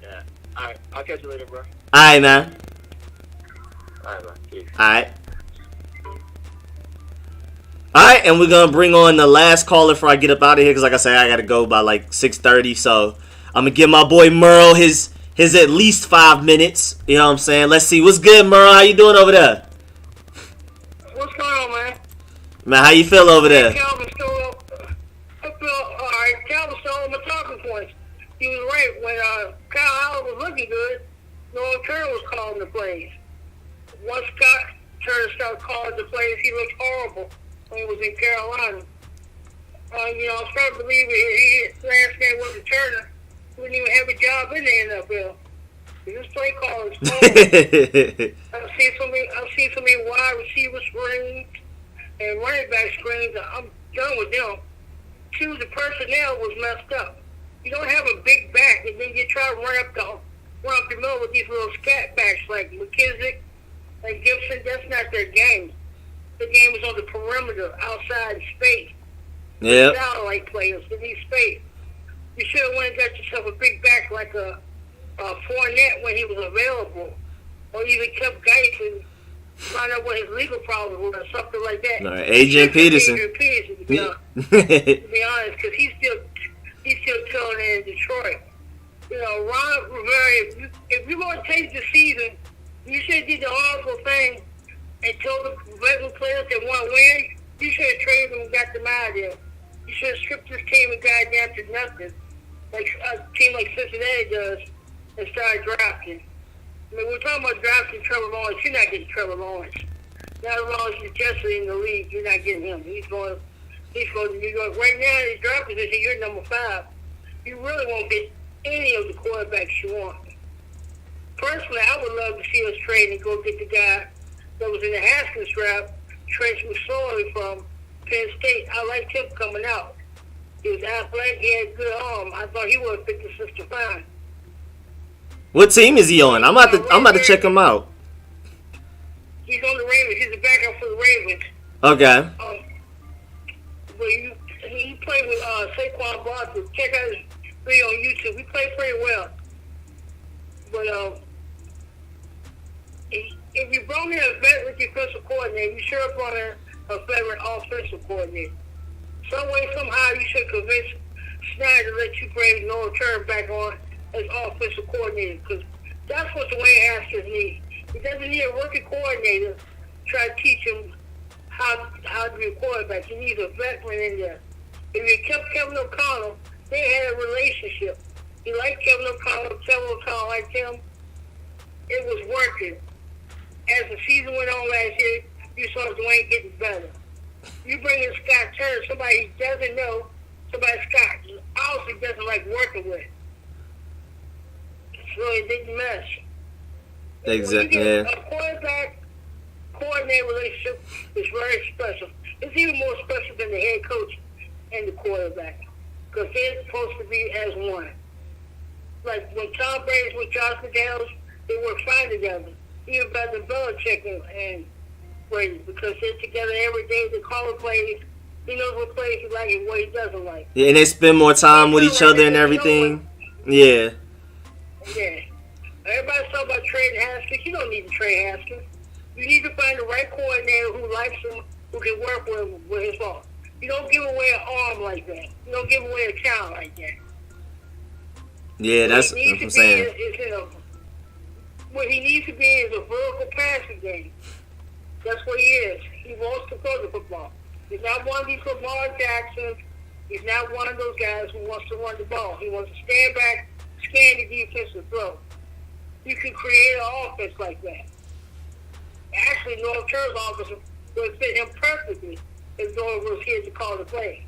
Yeah. All right, I'll catch you later, bro. All right, man. All right, man. Peace. All right. All right, and we're going to bring on the last caller before I get up out of here because, like I said, I got to go by like 6:30. So I'm going to give my boy Merle his at least 5 minutes. You know what I'm saying? Let's see. What's good, Merle? How you doing over there? What's going on, man? Man, how you feel over there? Calvin stole. I feel all right. Calvin stole my talking points. He was right when Kyle Allen was looking good. Noah Turner was calling the plays. Once Scott Turner started calling the plays, he looked horrible when he was in Carolina. I'm starting to believe his last name wasn't Turner. He wouldn't even have a job in the NFL. This play call is horrible. I've seen so many wide receiver screens and running back screens. I'm done with them. Two, the personnel was messed up. You don't have a big back, and then you try to run up the middle with these little scat backs like McKissick and Gibson. That's not their game. The game is on the perimeter, outside in space. Yeah. Satellite players, they need space. You should have went and got yourself a big back like a Fournette when he was available, or even kept Geis and find out what his legal problems were, or something like that. All right, Adrian Peterson. To be honest, because he's still killing it in Detroit. Ron Rivera, if you're going to take the season, you should have did the Argo thing and told the veteran players that want to win. You should have traded them and got them out of there. You should have stripped this team and got down to nothing, like a team like Cincinnati does, and started drafting. I mean, we're talking about drafting Trevor Lawrence. You're not getting Trevor Lawrence. Now Lawrence is just in the league. You're not getting him. He's going to New York. Right now, in his draft position, you're number 5. You really won't get any of the quarterbacks you want. Personally, I would love to see us trade and go get the guy that was in the Haskins draft, Trace McSorley from Penn State. I liked him coming out. He was athletic. He had a good arm. I thought he would have fit the system fine. What team is he on? I'm about to check him out. He's on the Ravens. He's a backup for the Ravens. Okay. But he played with Saquon Barkley. Check out his video on YouTube. He played pretty well. But if you brought in a veteran defensive coordinator, you should have brought in a veteran offensive coordinator. Some way, somehow, you should convince Snyder to let you bring Noah Turner back on as offensive coordinator, because that's what Dwayne Haskins needs. He doesn't need a rookie coordinator to try to teach him how to be a quarterback. He needs a veteran in there. If you kept Kevin O'Connell, they had a relationship. He liked Kevin O'Connell. Kevin O'Connell liked him. It was working. As the season went on last year, you saw Dwayne getting better. You bring in Scott Turner, somebody he doesn't know, somebody Scott obviously doesn't like working with. So it didn't mess. Exactly. Yeah. A quarterback coordinator relationship is very special. It's even more special than the head coach and the quarterback, because they're supposed to be as one. Like when Tom Brady's with Josh McDaniels, they work fine together. Even better than Belichick and Brady, because they're together every day. They call the plays. He knows what plays he likes and what he doesn't like. Yeah, and they spend more time with each other and everything. Yeah. Yeah. Everybody's talking about trading Haskins. You don't need to trade Haskins. You need to find the right coordinator who likes him, who can work with his ball. You don't give away an arm like that. You don't give away a talent like that. Yeah, that's what I'm saying. What he needs to be is a vertical passing game. That's what he is. He wants to throw the football. He's not one of these Lamar Jacksons. He's not one of those guys who wants to run the ball. He wants to stand back, scan the defense, and throw. You can create an offense like that. Actually, North Carolina's offense would fit him perfectly if North was here to call the plays.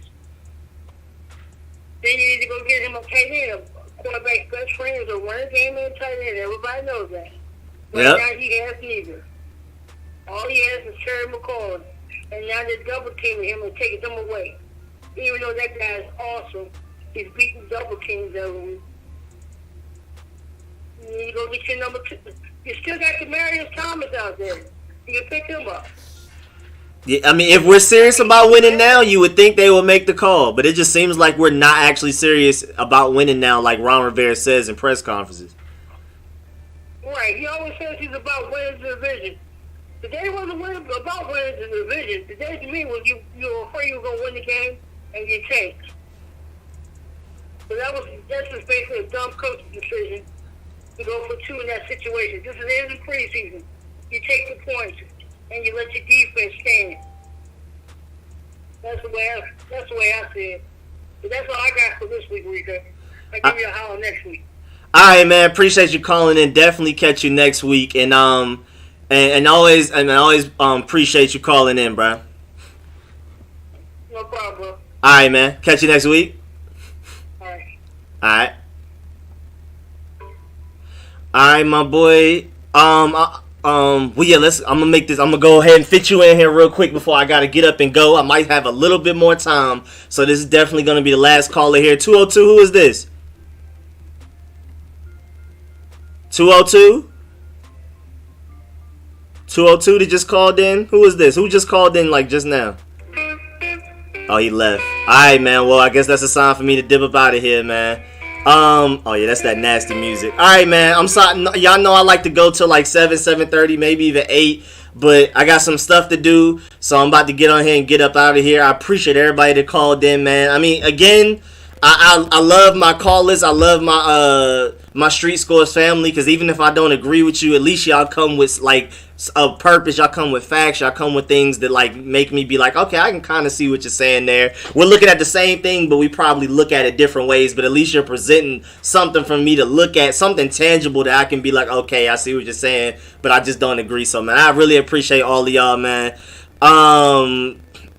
Then you need to go get him a tight end. A quarterback's best friend is a running game and a tight end. Everybody knows that. Right now, he has neither. All he has is Terry McCall. And now they're double teaming him and taking them away. Even though that guy is awesome, he's beating double teams every week. You need to go get your number 2. You still got Demarius Thomas out there. You can pick him up. Yeah, I mean, if we're serious about winning now, you would think they would make the call. But it just seems like we're not actually serious about winning now, like Ron Rivera says in press conferences. Right. He always says he's about winning the division. Today wasn't about winning the division. Today to me was you were afraid you were going to win the game and get changed. So that's just basically a dumb coaching decision to go for 2 in that situation. This is the end of the preseason. You take the points and you let your defense stand. That's the way I see it. But that's all I got for this week, Rico. I'll give you a holler next week. All right, man. Appreciate you calling in. Definitely catch you next week, and always appreciate you calling in, bro. No problem, bro. All right, man. Catch you next week. All right. All right. All right, my boy. Well, yeah. I'm gonna go ahead and fit you in here real quick before I gotta get up and go. I might have a little bit more time, so this is definitely gonna be the last caller here. 202. Who is this? 202. 202 that just called in? Who is this? Who just called in like just now? Oh, he left. Alright, man. Well, I guess that's a sign for me to dip up out of here, man. Oh yeah, that's that nasty music. Alright, man. I'm sorry. Y'all know I like to go till like 7:30, maybe even 8. But I got some stuff to do, so I'm about to get on here and get up out of here. I appreciate everybody that called in, man. I mean, again, I love my callers. I love my Street Scores family, because even if I don't agree with you, at least y'all come with like a purpose. Y'all come with facts. Y'all come with things that like make me be like, okay, I can kind of see what you're saying there. We're looking at the same thing, but we probably look at it different ways. But at least you're presenting something for me to look at, something tangible that I can be like, okay, I see what you're saying, but I just don't agree. So, man, I really appreciate all of y'all, man.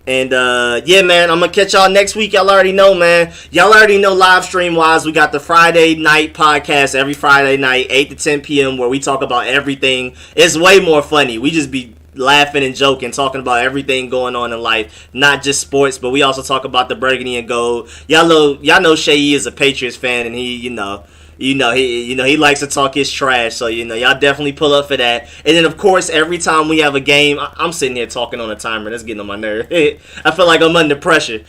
Yeah, man, I'm gonna catch y'all next week. Y'all already know, man. Y'all already know live stream wise, we got the Friday night podcast every Friday night, 8 to 10 p.m., where we talk about everything. It's way more funny. We just be laughing and joking, talking about everything going on in life, not just sports, but we also talk about the burgundy and gold. Y'all know Shay is a Patriots fan, and he likes to talk his trash, so y'all definitely pull up for that. And then of course, every time we have a game, I'm sitting here talking on a timer. That's getting on my nerve. I feel like I'm under pressure.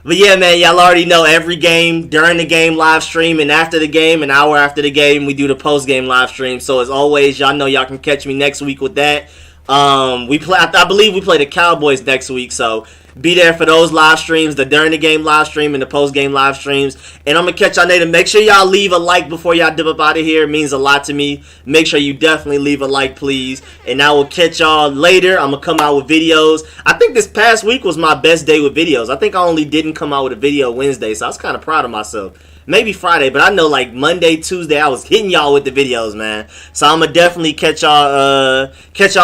But yeah, man, y'all already know every game, during the game live stream, and after the game, an hour after the game, we do the post game live stream. So as always, y'all know y'all can catch me next week with that. I believe we play the Cowboys next week, so be there for those live streams, the during the game live stream and the post game live streams. And I'm gonna catch y'all later. Make sure y'all leave a like before y'all dip up out of here. It means a lot to me. Make sure you definitely leave a like, please. And I will catch y'all later. I'm gonna come out with videos. I think this past week was my best day with videos. I think I only didn't come out with a video Wednesday, so I was kind of proud of myself. Maybe Friday, but I know like Monday, Tuesday, I was hitting y'all with the videos, man. So I'm gonna definitely catch y'all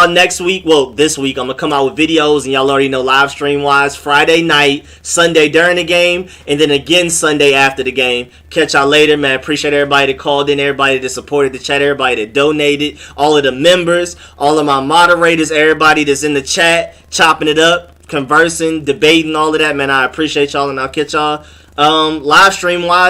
next week. Well, this week I'm gonna come out with videos, and y'all already know live stream wise, Friday night, Sunday during the game, and then again Sunday after the game. Catch y'all later, man. Appreciate everybody that called in, everybody that supported the chat, everybody that donated, all of the members, all of my moderators, everybody that's in the chat, chopping it up, conversing, debating, all of that, man. I appreciate y'all, and I'll catch y'all live stream wise